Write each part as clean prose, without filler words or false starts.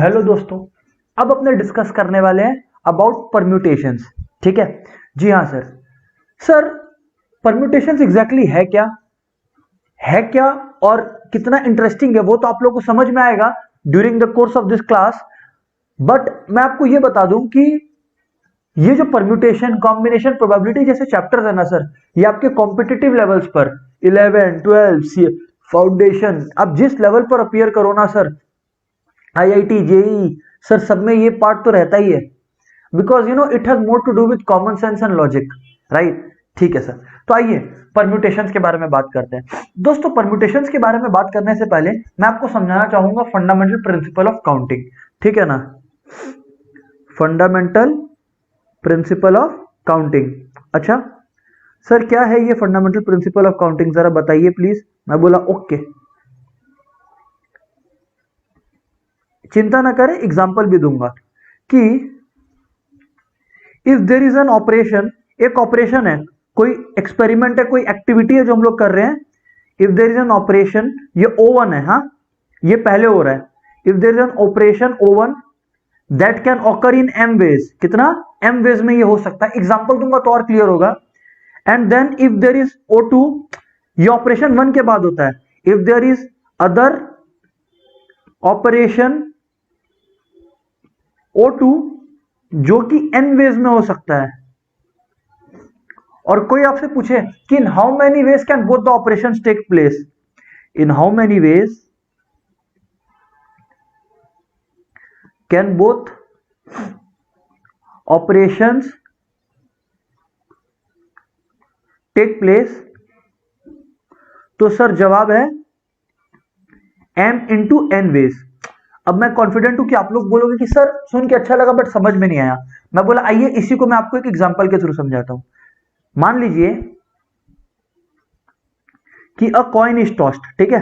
Hello दोस्तों, अब अपने डिस्कस करने वाले हैं अबाउट परम्यूटेशंस। ठीक है जी हाँ सर। सर परम्यूटेशंस एग्जैक्टली है क्या और कितना इंटरेस्टिंग है वो तो आप लोगों को समझ में आएगा during the course of this class. But मैं आपको ये बता दूं कि ये जो परम्यूटेशन कॉम्बिनेशन प्रोबेबिलिटी जैसे चैप्टर्स है ना सर, ये आपके कॉम्पिटिटिव लेवल्स पर 11 12 फाउंडेशन आप जिस लेवल पर अपीयर करो ना सर, आईआईटी जेई सर, सब में ये पार्ट तो रहता ही है। Because you know it has more to do with common sense and logic, right. ठीक है सर, तो आइए परम्यूटेशंस के बारे में बात करते हैं। दोस्तों परम्यूटेशंस के बारे में बात करने से पहले मैं आपको समझाना चाहूंगा फंडामेंटल प्रिंसिपल ऑफ काउंटिंग। ठीक है ना, फंडामेंटल प्रिंसिपल ऑफ काउंटिंग। अच्छा सर, क्या है ये फंडामेंटल प्रिंसिपल ऑफ काउंटिंग, जरा बताइए प्लीज। मैं बोला ओके, चिंता ना करें, एग्जाम्पल भी दूंगा कि if there is an operation, एक ऑपरेशन है, कोई एक्सपेरिमेंट है, कोई एक्टिविटी है जो हम लोग कर रहे हैं। If there is an operation, ये O1 है, हाँ ये पहले हो रहा है। If there is an operation O1 that can occur in M ways, कितना M वेज में ये हो सकता है। एग्जाम्पल दूंगा तो और क्लियर होगा। And then if there is O2, ये ऑपरेशन 1 के बाद होता है। If there is other operation O2 जो कि N वेज में हो सकता है। और कोई आपसे पूछे कि in how many ways can both the operations take place, in how many ways can both operations take place, तो सर जवाब है M इंटू N वेज। अब मैं कॉन्फिडेंट हूं कि आप लोग बोलोगे कि सर सुन के अच्छा लगा बट समझ में नहीं आया। मैं बोला आइए इसी को मैं आपको एक एग्जांपल के थ्रू समझाता हूं। मान लीजिए कि अ कॉइन इज टॉस्ड, ठीक है,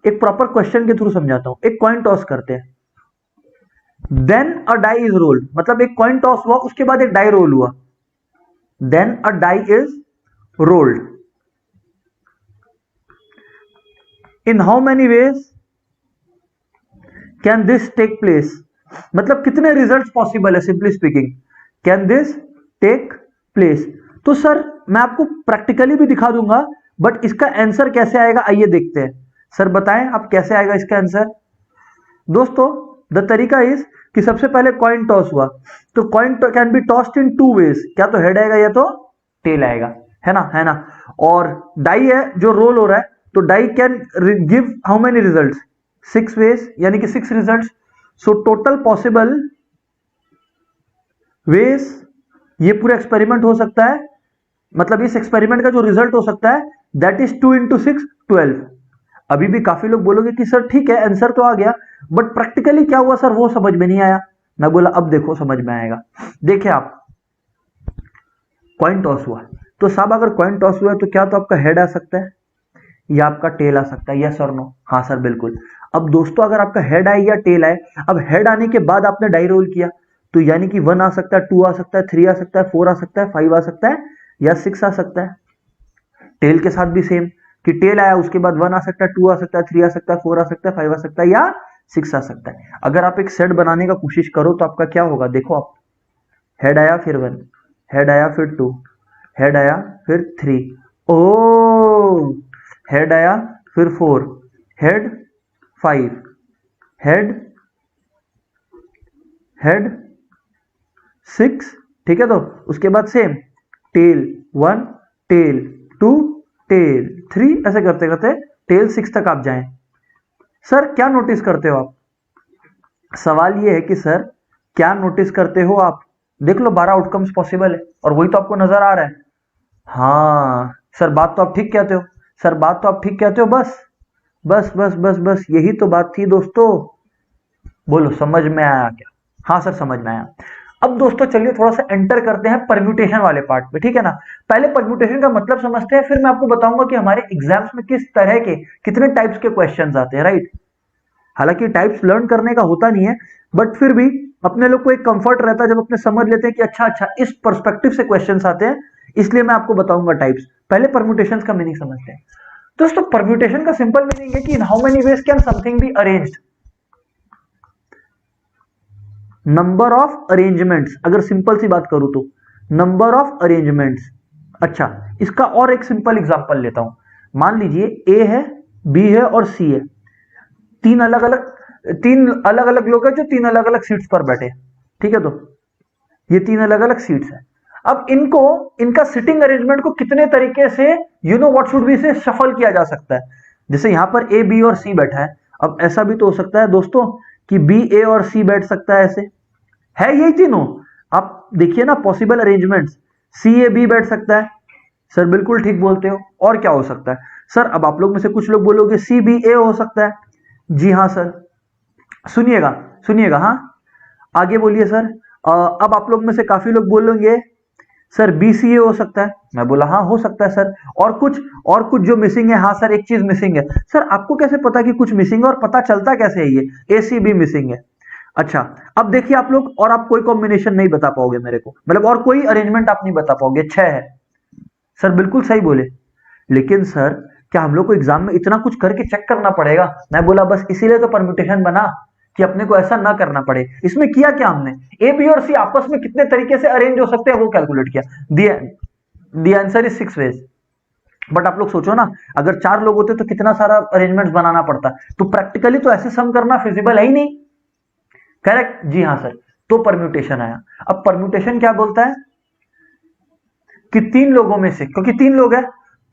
एक प्रॉपर क्वेश्चन के थ्रू समझाता हूं। एक कॉइन टॉस करते हैं, then a die is rolled, मतलब एक कॉइन टॉस हुआ उसके बाद एक डाई रोल हुआ, then a die is rolled. In how many ways can this take place, मतलब कितने रिजल्ट्स पॉसिबल है, simply speaking can this take place. तो सर मैं आपको प्रैक्टिकली भी दिखा दूंगा बट इसका आंसर कैसे आएगा आइए देखते हैं। सर बताएं आप कैसे आएगा इसका आंसर। दोस्तों द तरीका इज कि सबसे पहले कॉइन टॉस हुआ, तो coin can be tossed in 2 ways, क्या तो हेड आएगा या तो टेल आएगा, है ना। और डाई है जो रोल हो रहा है, तो die can give how many results, 6 ways, यानी कि 6 results. So total possible ways, ये पूरा एक्सपेरिमेंट हो सकता है, मतलब इस एक्सपेरिमेंट का जो रिजल्ट हो सकता है दैट इज 2 इंटू 6 12। अभी भी काफी लोग बोलोगे कि सर ठीक है आंसर तो आ गया बट प्रैक्टिकली क्या हुआ सर वो समझ में नहीं आया। मैं बोला अब देखो समझ में आएगा। देखिए आप, कॉइन टॉस हुआ, तो साहब अगर कॉइन टॉस हुआ है तो क्या तो आपका हेड आ सकता है या आपका टेल आ सकता है, यस और नो। हाँ सर बिल्कुल। अब दोस्तों अगर आपका हेड आए या टेल आए, अब हेड आने के बाद आपने डाई रोल किया तो यानी कि 1 आ सकता है, 2 आ सकता है, 3 आ सकता है, 4 आ सकता है, 5 आ सकता है या 6 आ सकता है। टेल के साथ भी सेम कि टेल आया उसके बाद 1 आ सकता है, 2 आ सकता है, 3 आ सकता है, 4 आ सकता है, 5 आ सकता है या 6 आ सकता है। अगर आप एक सेट बनाने का कोशिश करो तो आपका क्या होगा, देखो आप, हेड आया फिर 1, हेड आया फिर 2, हेड आया फिर 3, ओ हेड आया फिर 4, हेड 5, हेड हेड 6, ठीक है। तो उसके बाद सेम टेल 1, टेल 2, टेल 3, ऐसे करते करते टेल 6 तक आप जाएं। सर क्या नोटिस करते हो आप, सवाल ये है कि सर क्या नोटिस करते हो आप। देख लो 12 आउटकम्स पॉसिबल है और वही तो आपको नजर आ रहा है। हाँ सर बात तो आप ठीक कहते हो, सर बात तो आप ठीक कहते हो, बस बस बस बस बस यही तो बात थी दोस्तों। बोलो समझ में आया क्या। हाँ सर समझ में आया। अब दोस्तों चलिए थोड़ा सा एंटर करते हैं परम्यूटेशन वाले पार्ट पे, ठीक है ना। पहले परम्यूटेशन का मतलब समझते हैं, फिर मैं आपको बताऊंगा कि हमारे एग्जाम्स में किस तरह के कितने टाइप्स के क्वेश्चंस आते हैं, राइट। हालांकि टाइप्स लर्न करने का होता नहीं है बट फिर भी अपने लोग को एक कंफर्ट रहता है जब अपने समझ लेते हैं कि अच्छा इस पर्सपेक्टिव से क्वेश्चंस आते हैं, इसलिए मैं आपको बताऊंगा टाइप्स। पहले परम्यूटेशंस का मीनिंग समझते हैं। दोस्तों परम्यूटेशन का सिंपल मीनिंग है कि in how many ways can something be arranged, number of arrangements, अगर सिंपल सी बात करूं तो नंबर ऑफ अरेंजमेंट्स। अच्छा, इसका और एक सिंपल एग्जांपल लेता हूं। मान लीजिए ए है, बी है और सी है। तीन अलग अलग लोग हैं जो तीन अलग अलग सीट्स पर बैठे। ठीक है, तो ये तीन अलग अलग सीट्स हैं। अब इनको, इनका सिटिंग अरेंजमेंट को कितने तरीके से you know what should be से शफल किया जा सकता है। जैसे यहां पर ए, बी और सी बैठा है। अब ऐसा भी तो हो सकता है दोस्तों कि बी, ए और सी बैठ सकता है, ऐसे है यही तीनों। आप देखिए ना possible arrangements, C A B बैठ सकता है। सर बिल्कुल ठीक बोलते हो। और क्या हो सकता है सर? अब आप लोग में से कुछ लोग बोलोगे सी बी ए हो सकता है। जी हाँ सर, सुनिएगा सुनिएगा, हाँ आगे बोलिए सर। अब आप लोग में से काफी लोग बोलेंगे सर बी सी ए हो सकता है। मैं बोला हाँ हो सकता है सर। और कुछ जो मिसिंग है, हाँ सर एक चीज मिसिंग है। सर आपको कैसे पता कि कुछ मिसिंग है और पता चलता कैसे है ये ए सी बी मिसिंग है? अच्छा, अब देखिए आप लोग, और आप कोई कॉम्बिनेशन नहीं बता पाओगे मेरे को, मतलब और कोई अरेंजमेंट आप नहीं बता पाओगे। 6 है। सर बिल्कुल सही बोले, लेकिन सर क्या हम लोग को एग्जाम में इतना कुछ करके चेक करना पड़ेगा? मैं बोला बस इसीलिए तो परम्यूटेशन बना कि अपने को ऐसा ना करना पड़े। इसमें किया क्या हमने, ए बी और सी आपस में कितने तरीके से अरेंज हो सकते हैं वो कैलकुलेट किया। The answer is 6 ways. But आप लोग सोचो ना, अगर 4 लोग होते तो कितना सारा अरेंजमेंट बनाना पड़ता। तो प्रैक्टिकली तो ऐसे सम करना फिजिबल है ही नहीं। करेक्ट, जी हाँ सर। तो परम्यूटेशन आया। अब परम्यूटेशन क्या बोलता है कि 3 लोगों में से, क्योंकि 3 लोग हैं,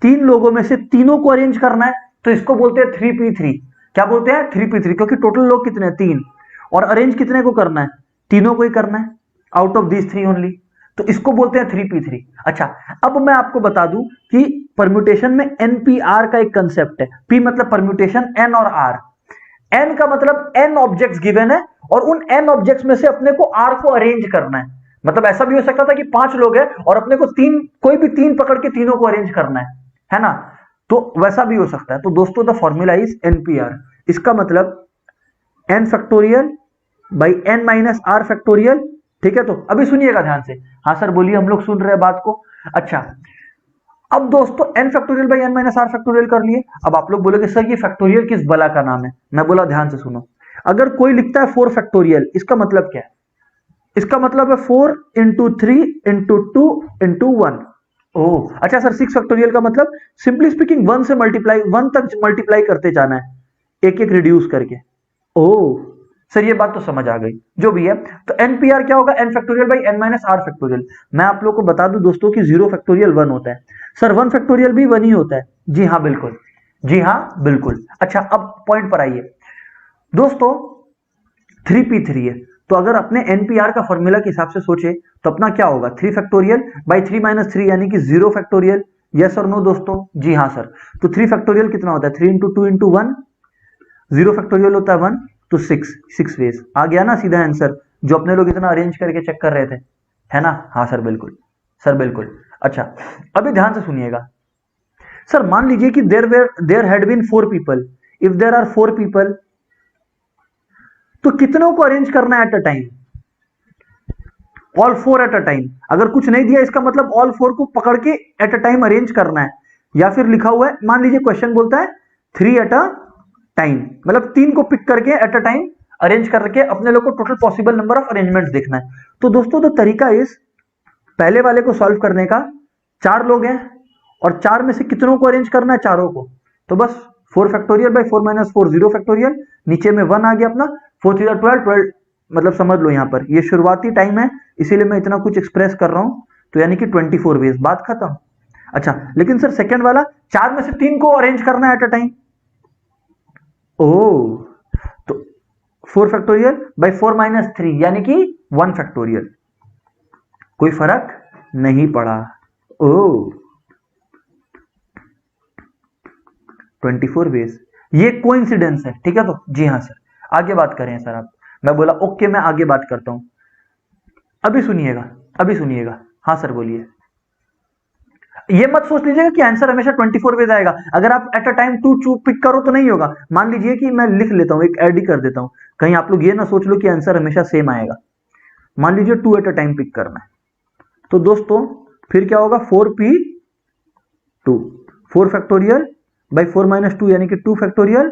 3 लोगों में से तीनों को अरेंज करना है, तो इसको बोलते हैं 3p3। क्या बोलते हैं? 3p3, क्योंकि टोटल लोग कितने हैं? 3। और अरेंज कितने को करना है? तीनों को ही करना है, आउट ऑफ दीज 3 ओनली। तो इसको बोलते हैं 3p3। अच्छा, अब मैं आपको बता दूं कि परम्यूटेशन में npr का एक कंसेप्ट है। p मतलब परम्यूटेशन, n और r। n का मतलब n ऑब्जेक्ट्स गिवन है और उन n ऑब्जेक्ट्स में से अपने को r को अरेंज करना है। मतलब ऐसा भी हो सकता था कि 5 लोग हैं और अपने को कोई भी 3 पकड़ के तीनों को अरेंज करना है ना? तो वैसा भी हो सकता है। तो दोस्तों द फॉर्मूला इज npr। इसका मतलब n factorial by n minus r factorial. ठीक है, तो अभी सुनिएगा ध्यान से। हाँ सर बोलिए, हम लोग सुन रहे हैं बात को। अच्छा, अब दोस्तों n factorial by n minus r factorial कर लिए। अब आप लोग बोलोगे सर ये फैक्टोरियल किस बला का नाम है? मैं बोला ध्यान से सुनो। अगर कोई लिखता है 4 फैक्टोरियल, इसका मतलब क्या है? इसका मतलब है 4 इंटू 3 इंटू 2 इंटू 1। ओह अच्छा सर, 6 फैक्टोरियल का मतलब सिंपली स्पीकिंग 1 से मल्टीप्लाई, 1 तक मल्टीप्लाई करते जाना है, एक एक रिड्यूस करके। ओह सर ये बात तो समझ आ गई। जो भी है, तो एनपीआर क्या होगा? N factorial by N minus are factorial. मैं आप लोग को बता दूं दोस्तों कि 0 फैक्टोरियल 1 होता है। सर 1 फैक्टोरियल भी 1 ही होता है। जी हाँ बिल्कुल, जी हाँ बिल्कुल। अच्छा, अब पॉइंट पर आइए दोस्तों। 3p3 है, तो अगर अपने एनपीआर का फॉर्मूला के हिसाब से सोचे तो अपना क्या होगा? 3 फैक्टोरियल बाई 3 माइनस 3 यानी कि 0 फैक्टोरियल। यस और नो दोस्तों? जी हाँ सर। तो 3 फैक्टोरियल कितना होता है? 3 इंटू 2 इंटू 1। 0 फैक्टोरियल होता है 1, तो 6 वेज। आ गया ना सीधा आंसर, जो अपने लोग इतना अरेंज करके चेक कर रहे थे, है ना? हाँ सर बिल्कुल, सर बिल्कुल। अच्छा, अभी ध्यान से सुनिएगा। सर मान लीजिए कि there had been 4 people. If there are 4 people, तो कितनों को अरेंज करना है at a time? All 4 at a time. अगर कुछ नहीं दिया इसका मतलब ऑल 4 को पकड़ के एट अ टाइम अरेंज करना है। या फिर लिखा हुआ है, मान लीजिए क्वेश्चन बोलता है 3 एट अ टाइम, मतलब 3 को पिक करके एट अ टाइम अरेंज करके अपने लोग को total possible number of arrangements देखना है। तो दोस्तों तो तरीका इस पहले वाले को सॉल्व करने का, 4 लोग हैं और 4 में से कितनों को अरेंज करना है? चारों को। तो बस 4 फैक्टोरियल बाई 4 माइनस 4, 0 फैक्टोरियल, नीचे में 1 आ गया अपना, 4 3 12 12, मतलब समझ लो यहां पर ये शुरुआती टाइम है, इसीलिए मैं इतना कुछ एक्सप्रेस कर रहा हूं। तो यानी कि 24 वेज, बात खत्म। अच्छा, लेकिन सर सेकंड वाला 4 में से 3 को अरेंज करना है एट अ टाइम। ओ, तो 4 फैक्टोरियल बाई 4 माइनस 3 यानी कि 1 फैक्टोरियल। कोई फर्क नहीं पड़ा। ओ 24 वेज, ये कोइंसिडेंस है। ठीक है, तो जी हाँ सर। आगे बात करें सर आप। मैं बोला ओके, मैं आगे बात करता हूं। अभी सुनिएगा, अभी सुनिएगा। हाँ सर बोलिए। ये मत सोच लीजिएगा कि आंसर हमेशा 24 वेज आएगा। अगर आप एट अ टाइम 2 पिक करो तो नहीं होगा। मान लीजिए कि मैं लिख लेता हूं, एक ऐड ही कर देता हूं, कहीं आप लोग ये ना सोच लो कि आंसर हमेशा सेम आएगा। मान लीजिए 2 एट अ टाइम पिक करना है, तो दोस्तों फिर क्या होगा? 4p2, 4 फैक्टोरियल बाई 4 माइनस 2 यानी कि 2 फैक्टोरियल,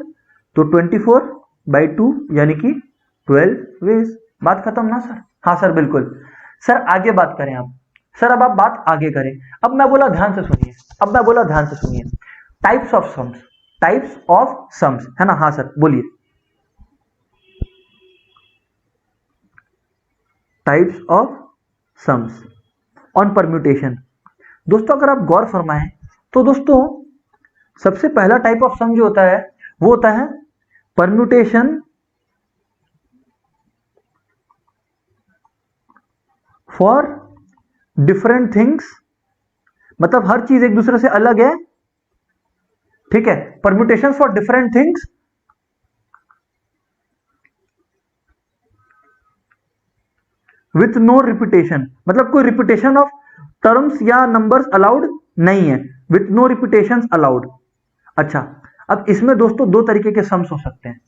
तो 24 बाई 2 यानी कि 12 वेज। बात खत्म ना सर? हाँ सर बिल्कुल। सर आगे बात करें आप। सर अब आप बात आगे करें। अब मैं बोला ध्यान से सुनिए, अब मैं बोला ध्यान से सुनिए। Types of sums, types of sums, है ना? हाँ सर बोलिए। Types of sums on permutation. दोस्तों अगर आप गौर फरमाएं तो दोस्तों सबसे पहला टाइप ऑफ सम जो होता है वो होता है परम्यूटेशन फॉर डिफरेंट थिंग्स, मतलब हर चीज एक दूसरे से अलग है, ठीक है? Permutation for different things with no repetition, मतलब कोई रिपीटेशन ऑफ टर्म्स या नंबर्स अलाउड नहीं है, विथ नो रिपीटेशन अलाउड। अच्छा, अब इसमें दोस्तों दो तरीके के सम्स हो सकते हैं,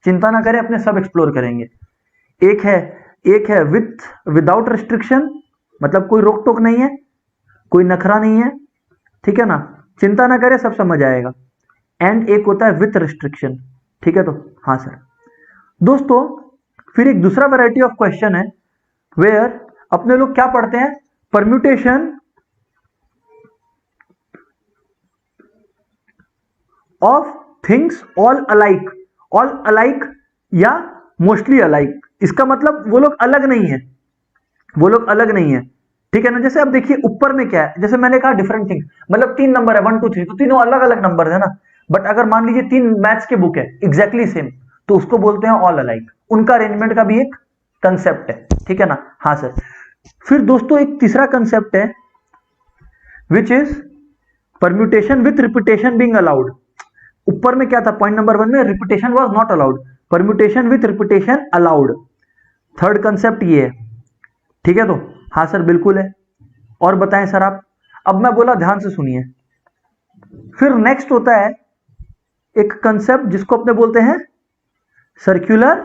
चिंता ना करें, अपने सब एक्सप्लोर करेंगे। एक है एक है विदाउट रिस्ट्रिक्शन, मतलब कोई रोक टोक नहीं है, कोई नखरा नहीं है, ठीक है ना? चिंता ना करें, सब समझ आएगा। एंड एक होता है विथ रिस्ट्रिक्शन, ठीक है? तो हाँ सर। दोस्तों फिर एक दूसरा वैरायटी ऑफ क्वेश्चन है वेयर अपने लोग क्या पढ़ते हैं, permutation of things all alike, all alike या मोस्टली अलाइक। इसका मतलब वो लोग अलग नहीं है, वो लोग अलग नहीं है, ठीक है ना? जैसे अब देखिए ऊपर में क्या है, जैसे मैंने कहा डिफरेंट थिंग्स, मतलब 3 नंबर है 1 2 3, तो तीनों अलग अलग नंबर है ना। बट अगर मान लीजिए 3 मैथ्स के बुक है एग्जैक्टली सेम, तो उसको बोलते हैं ऑल अलाइक। उनका अरेंजमेंट का भी एक कंसेप्ट है, ठीक है ना? हाँ सर। फिर दोस्तों एक तीसरा कंसेप्ट है which is permutation with repetition being allowed. ऊपर में क्या था, पॉइंट नंबर 1 में repetition was not allowed, permutation with repetition allowed. Third concept ये है, ठीक है? तो हाँ सर बिल्कुल है। और बताएं सर आप। अब मैं बोला ध्यान से सुनिए। फिर नेक्स्ट होता है एक कंसेप्ट जिसको अपने बोलते हैं सर्कुलर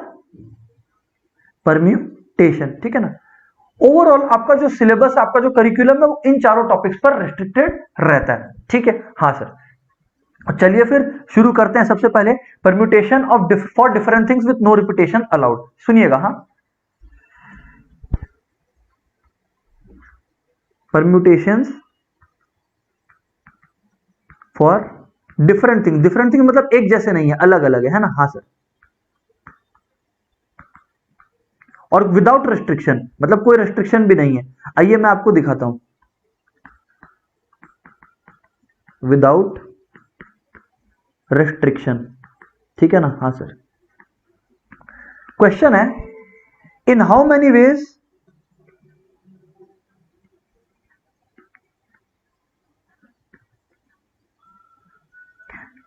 परम्यूटेशन, ठीक है ना? ओवरऑल आपका जो सिलेबस, आपका जो करिकुलम है वो इन चारों टॉपिक्स पर रेस्ट्रिक्टेड रहता है, ठीक है? हाँ सर। चलिए फिर शुरू करते हैं। सबसे पहले permutation of for different things with no repetition allowed, सुनिएगा। हाँ, permutations for different thing, different thing मतलब एक जैसे नहीं है, अलग अलग है ना? हाँ सर। और विदाउट रेस्ट्रिक्शन, मतलब कोई रेस्ट्रिक्शन भी नहीं है। आइए मैं आपको दिखाता हूं, विदाउट रेस्ट्रिक्शन, ठीक है ना? हाँ सर। क्वेश्चन है in how many ways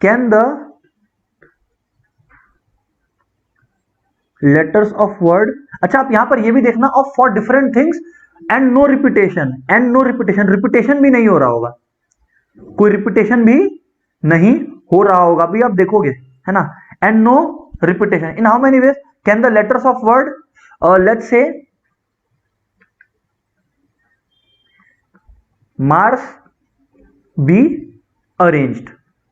can the letters of word. अच्छा, आप यहां पर यह भी देखना, of for different things and no repetition, and no repetition, repetition भी नहीं हो रहा होगा, कोई रिपीटेशन भी नहीं हो रहा होगा, अभी आप देखोगे, है ना? And no repetition in how many ways can the letters of word, let's say Mars be arranged,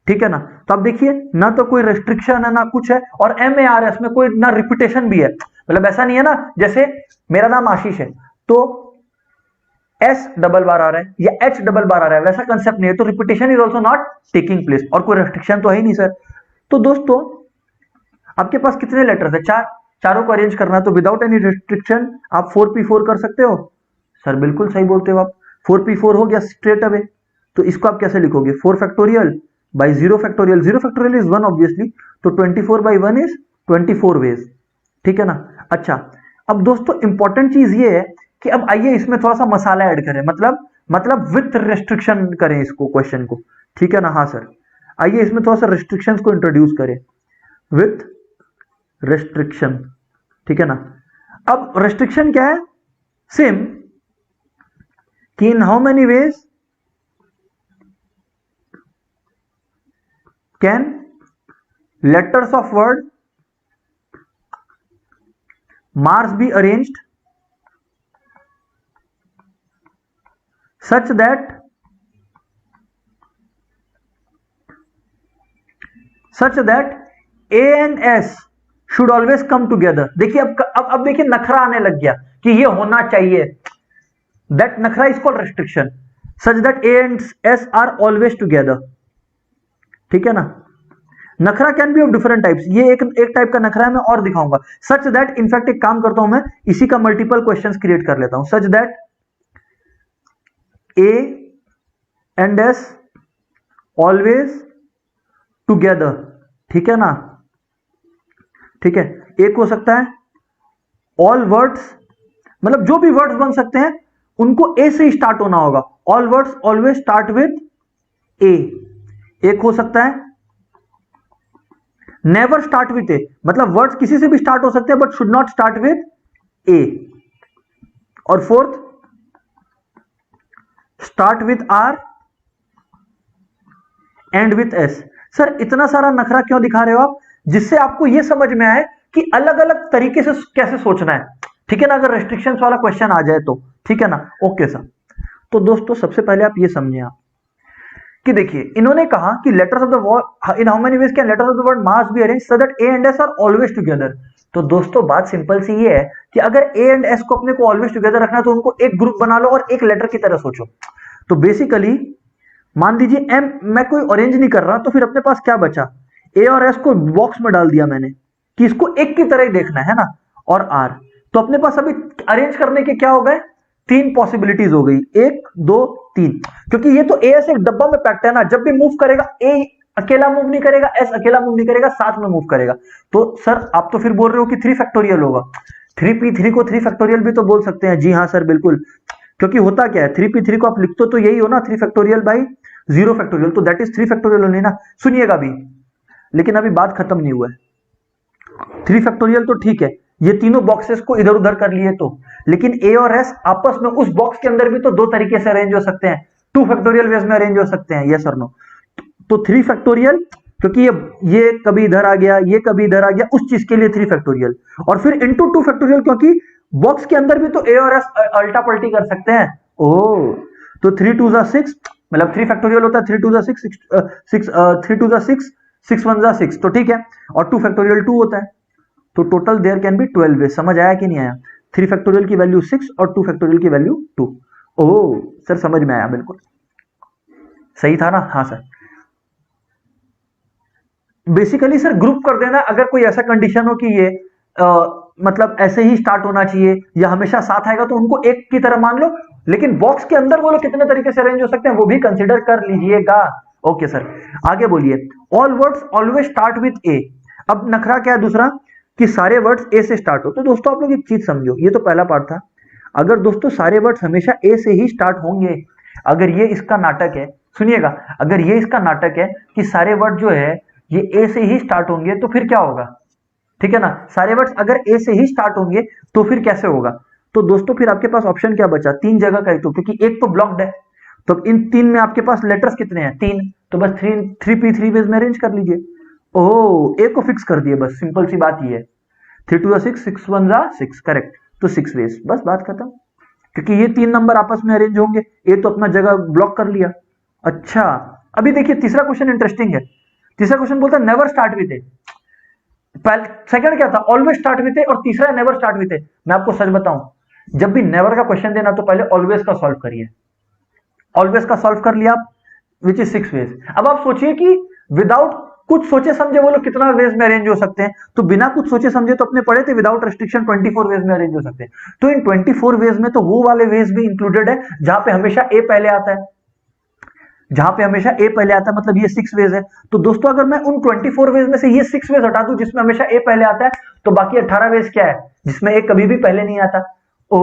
ठीक है ना? तो आप देखिए ना, तो कोई रेस्ट्रिक्शन है ना कुछ है, और MARS में कोई ना रिपीटेशन भी है, मतलब ऐसा नहीं है ना, जैसे मेरा नाम आशीष है तो S डबल बार आ रहा है या H डबल बार आ रहा है, वैसा कंसेप्ट नहीं है, तो repetition is also not taking place, और कोई रेस्ट्रिक्शन तो है ही नहीं सर। तो दोस्तों आपके पास कितने लेटर्स है? चार, चारों को अरेंज करना है, तो विदाउट एनी रिस्ट्रिक्शन आप 4p4 कर सकते हो। सर बिल्कुल सही बोलते हो आप, 4p4 हो गया स्ट्रेट अवे। तो इसको आप कैसे लिखोगे? 4 factorial by 0 factorial, 0 factorial is 1 obviously, तो 24 बाई 1 इज 24 वेज, ठीक है ना? अच्छा, अब दोस्तों इंपॉर्टेंट चीज ये है कि अब आइए इसमें थोड़ा सा मसाला ऐड करें, मतलब विथ रेस्ट्रिक्शन करें इसको, क्वेश्चन को, ठीक है ना? हाँ सर। आइए इसमें थोड़ा सा रिस्ट्रिक्शंस को इंट्रोड्यूस करें, विथ रेस्ट्रिक्शन, ठीक है ना? अब रेस्ट्रिक्शन क्या है? सेम कि in how many ways can letters of word Mars be arranged such that A and S should always come together. देखिए अब देखिए नखरा आने लग गया कि ये होना चाहिए, दैट नखरा is called restriction, such that A and S R always together. ठीक है ना, नखरा can be of different types, ये एक टाइप का नखरा है, मैं और दिखाऊंगा। सच दैट, इनफैक्ट एक काम करता हूं मैं, इसी का मल्टीपल क्वेश्चंस क्रिएट कर लेता हूं। Such that A and S always together, ठीक है ना, ठीक है। एक हो सकता है ऑल वर्ड्स, मतलब जो भी वर्ड्स बन सकते हैं उनको ए से ही स्टार्ट होना होगा, all words always start with A. एक हो सकता है नेवर स्टार्ट विथ ए, मतलब वर्ड्स किसी से भी स्टार्ट हो सकते हैं but should not start with A. और fourth start with R end with S. Sir इतना सारा नखरा क्यों दिखा रहे हो आप, जिससे आपको यह समझ में आए कि अलग अलग तरीके से कैसे सोचना है, ठीक है ना, अगर रेस्ट्रिक्शंस वाला क्वेश्चन आ जाए तो, ठीक है ना। ओके सर, तो दोस्तों सबसे पहले आप ये समझिए आप कि देखिए इन्होंने कहा कि letters of the word, in how many ways can letters of the word mass be arranged so that A and S R always together. तो दोस्तों बात सिंपल सी ये है कि अगर ए एंड एस को अपने को ऑलवेज टुगेदर रखना है तो उनको एक ग्रुप बना लो और एक लेटर की तरह सोचो। तो बेसिकली मान लीजिए एम, मैं कोई अरेंज नहीं कर रहा, तो फिर अपने पास क्या बचा, ए और एस को बॉक्स में डाल दिया मैंने कि इसको एक की तरह ही देखना है ना, और आर। तो अपने पास अभी अरेंज करने के क्या हो गए, तीन पॉसिबिलिटीज हो गई, एक दो तीन, क्योंकि ये तो ए एस एक डब्बा में पैक्ड है ना, जब भी मूव करेगा ए अकेला मूव नहीं करेगा, एस अकेला मूव नहीं करेगा, साथ में मूव करेगा। तो सर आप तो फिर बोल रहे हो कि 3 फैक्टोरियल होगा, 3p3 को 3 फैक्टोरियल भी तो बोल सकते हैं। जी हाँ सर बिल्कुल, क्योंकि होता क्या है 3p3 को आप लिखते तो यही हो ना, 3 फैक्टोरियल बाई 0 फैक्टोरियल, तो दैट इज 3 फैक्टोरियल ओनली ना। सुनिएगा भी, लेकिन अभी बात खत्म नहीं हुआ है। 3 फैक्टोरियल तो ठीक है, ये तीनों बॉक्सेस को इधर उधर कर लिए तो, लेकिन ए और एस आपस में उस बॉक्स के अंदर भी तो दो तरीके से अरेंज हो सकते हैं, 2 फैक्टोरियल वेज में अरेंज हो सकते हैं, यस और नो। तो 3 फैक्टोरियल, क्योंकि ये कभी इधर आ गया, ये कभी इधर आ गया, उस चीज के लिए 3 फैक्टोरियल, और फिर इंटू 2 फैक्टोरियल, क्योंकि बॉक्स के अंदर भी तो ए और एस अल्टा पल्टी कर सकते हैं। ओ, तो 3 2 जा 6, मतलब 3 फैक्टोरियल होता है 3 2 जा 6, 3 2 जा 6, 6 1 जा 6, तो ठीक है, और 2 फैक्टोरियल 2 होता है, तो total there can be 12 ways. समझ आया कि नहीं आया, 3 फैक्टोरियल की वैल्यू 6 और 2 फैक्टोरियल की वैल्यू 2। ओह सर समझ में आया, बिल्कुल सही था ना। हाँ सर, बेसिकली सर ग्रुप कर देना, अगर कोई ऐसा कंडीशन हो कि ये मतलब ऐसे ही स्टार्ट होना चाहिए या हमेशा साथ आएगा तो उनको एक की तरह मान लो, लेकिन बॉक्स के अंदर वो लोग कितने तरीके से अरेंज हो सकते हैं वो भी कंसीडर कर लीजिएगा। ओके सर, आगे बोलिए। All words always start with A. अब नखरा क्या है दूसरा, कि सारे वर्ड्स ए से स्टार्ट हो। तो दोस्तों आप लोग एक चीज समझो, ये तो पहला पार्ट था, अगर दोस्तों सारे वर्ड्स हमेशा ए से ही स्टार्ट होंगे, अगर ये इसका नाटक है, सुनिएगा, अगर ये इसका नाटक है कि सारे वर्ड जो है ये ए से ही स्टार्ट होंगे, तो फिर क्या होगा, ठीक है ना, सारे वर्ड्स अगर ए से ही स्टार्ट होंगे तो फिर कैसे होगा। तो दोस्तों फिर आपके पास ऑप्शन क्या बचा, तीन जगह का, तो क्योंकि एक तो ब्लॉक्ड है, तो इन तीन में आपके पास लेटर्स कितने हैं, तीन, तो बस 3p3 वेज में अरेंज कर लीजिए। ओह, ए को फिक्स कर दिए, बस सिंपल सी बात ये है, 3 2 6, 6 1 6, करेक्ट, तो 6 वेज, बस बात खत्म, क्योंकि ये तीन नंबर आपस में अरेंज होंगे, ए तो अपना जगह ब्लॉक कर लिया। अच्छा, अभी देखिए तीसरा क्वेश्चन इंटरेस्टिंग है। तीसरा क्वेश्चन बोलता है never start with A, second क्या था, ऑलवेज स्टार्ट विथ ए, और तीसरा है नेवर स्टार्ट विथ ए। मैं आपको सच बताऊं, जब भी नेवर का क्वेश्चन देना तो पहले ऑलवेज का सॉल्व करिए, ऑलवेज का सॉल्व कर लिया आप, विच इज 6 वेज। अब आप सोचिए कि विदाउट कुछ सोचे समझे वो लोग कितना वेज में अरेंज हो सकते हैं, तो बिना कुछ सोचे समझे तो अपने पढ़े थे विदाउट रेस्ट्रिक्शन 24 वेज में अरेंज हो सकते हैं। तो इन 24 वेज में तो वो वाले वेज भी इंक्लूडेड है जहां पे हमेशा ए पहले आता है, जहां पे हमेशा ए पहले आता है, मतलब ये 6 वेज है। तो दोस्तों अगर मैं उन 24 वेज में से ये 6 वेज हटा दूं जिसमें हमेशा ए पहले आता है, तो बाकी 18 वेज क्या है जिसमें ए कभी भी पहले नहीं आता। ओ,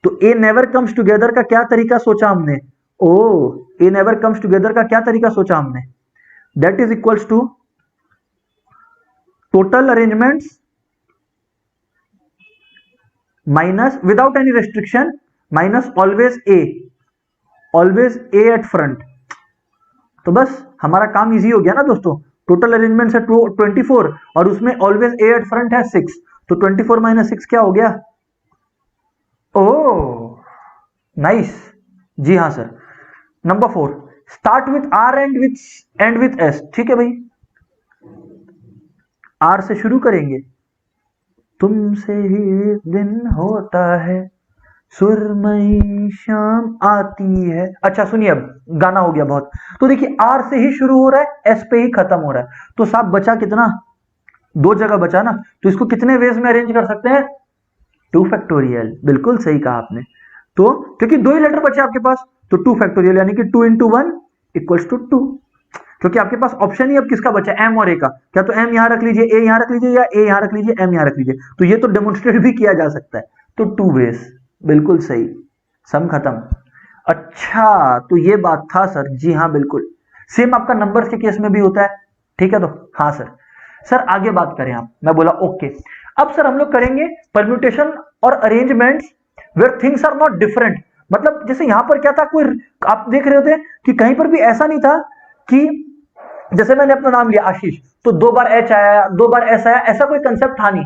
तो ए नेवर कम्स टुगेदर का क्या तरीका सोचा हमने, O, A never comes together का क्या तरीका सोचा हमने, that is equals to total arrangements minus without any restriction minus always A at front. तो बस हमारा काम इजी हो गया ना दोस्तों, टोटल अरेंजमेंट है 24 और उसमें ऑलवेज ए एट फ्रंट है 6, तो 24 माइनस 6 क्या हो गया, ओ नाइस। जी हाँ sir. Number 4, start with R end with S, ठीक है भाई, आर से शुरू करेंगे। तुमसे ही दिन होता है, सुरमई शाम आती है। अच्छा सुनिए, अब गाना हो गया बहुत। तो देखिए आर से ही शुरू हो रहा है, एस पे ही खत्म हो रहा है, तो साहब बचा कितना, दो जगह बचा ना। तो इसको कितने वेज में अरेंज कर सकते हैं, 2 फैक्टोरियल। बिल्कुल सही कहा आपने। तो क्योंकि दो ही लेटर बचे आपके पास, तो 2 फैक्टोरियल यानी कि 2 इंटू 1 इक्वल्स टू 2। क्योंकि आपके पास ऑप्शन ही अब किसका बचा, एम और ए का। क्या तो एम यहां रख लीजिए, ए यहां रख लीजिए, या ए यहां रख लीजिए, एम यहां रख लीजिए। तो ये तो डेमोन्स्ट्रेट भी किया जा सकता है। तो 2 वेज, बिल्कुल सही, सम खत्म। अच्छा तो ये बात था सर। जी हाँ बिल्कुल, सेम आपका नंबर के केस में भी होता है। ठीक है, तो हाँ सर। सर आगे बात करें आप, मैं बोला ओके। अब सर हम लोग करेंगे परम्यूटेशन और arrangements where things are not different. मतलब जैसे यहां पर क्या था, कोई आप देख रहे होते कि कहीं पर भी ऐसा नहीं था कि जैसे मैंने अपना नाम लिया आशीष, तो 2 बार एच आया, 2 बार एस आया, ऐसा कोई कंसेप्ट था नहीं।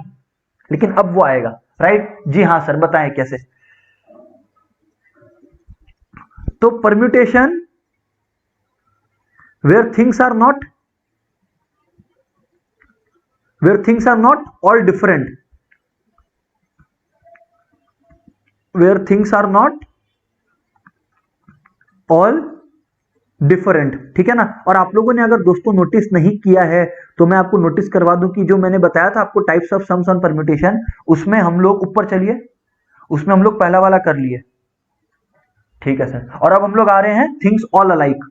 लेकिन अब वो आएगा, राइट। जी हाँ सर, बताएं कैसे। तो permutation where things are not, where things are not all different, where things are not all different. ठीक है ना। और आप लोगों ने अगर दोस्तों नोटिस नहीं किया है तो मैं आपको नोटिस करवा दूं कि जो मैंने बताया था आपको types of sums on permutation, उसमें हम लोग ऊपर चलिए, उसमें हम लोग पहला वाला कर लिए। ठीक है सर। और अब हम लोग आ रहे हैं थिंग्स ऑल अलाइक,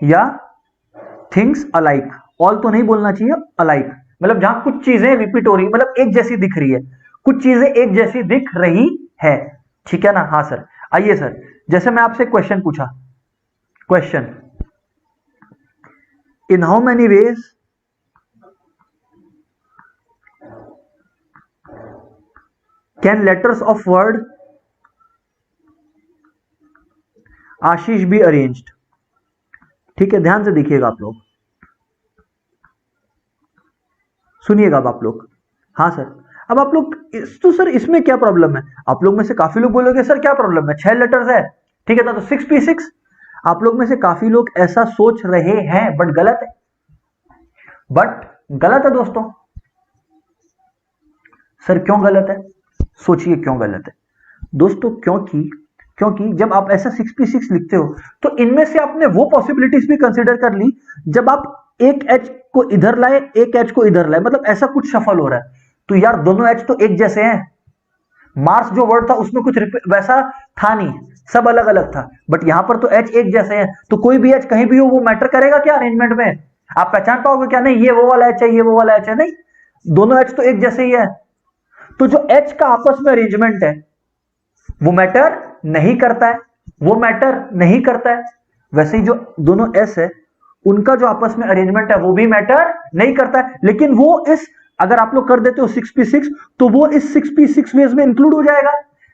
या थिंग्स अलाइक। ऑल तो नहीं बोलना चाहिए, अलाइक मतलब जहां कुछ चीजें रिपीट हो रही, मतलब एक जैसी दिख रही है, कुछ चीजें एक जैसी दिख रही है। ठीक है ना। हाँ सर। आइए सर, जैसे मैं आपसे क्वेश्चन पूछा, question, in how many ways can letters of word Ashish B arranged. ठीक है, ध्यान से देखिएगा आप लोग, सुनिएगा अब आप लोग। हाँ सर। अब आप लोग तो सर इसमें क्या प्रॉब्लम है, आप लोग में से काफी लोग बोलोगे सर क्या प्रॉब्लम है, 6 लेटर्स है। ठीक है ना, तो 6p6। आप लोग में से काफी लोग ऐसा सोच रहे हैं, बट गलत है, बट गलत है दोस्तों। सर क्यों गलत है, सोचिए क्यों गलत है दोस्तों। क्योंकि क्योंकि जब आप ऐसा 6p6 लिखते हो तो इनमें से आपने वो पॉसिबिलिटीज भी कंसीडर कर ली, जब आप एक एच को इधर लाए, एक एच को इधर लाए, मतलब ऐसा कुछ सफल हो रहा है। तो यार दोनों एच तो एक जैसे हैं। मार्स जो वर्ड था उसमें कुछ वैसा था नहीं, सब अलग अलग था, बट यहां पर तो एच एक जैसे हैं, तो कोई भी एच कहीं भी हो वो मैटर करेगा क्या अरेंजमेंट में, आप पहचान पाओगे क्या, नहीं ये वो वाला एच है, ये वो वाला एच है, नहीं, दोनों एच तो एक जैसे ही है। तो जो एच का आपस में अरेंजमेंट है वो मैटर नहीं करता है, वो मैटर नहीं करता है। वैसे ही जो दोनों एस है उनका जो आपस में अरेंजमेंट है वो भी मैटर नहीं करता है, लेकिन वो इस, अगर आप लोग कर देते हो 6p6 तो वो इस 6p6 वेज में इंक्लूड हो जाएगा,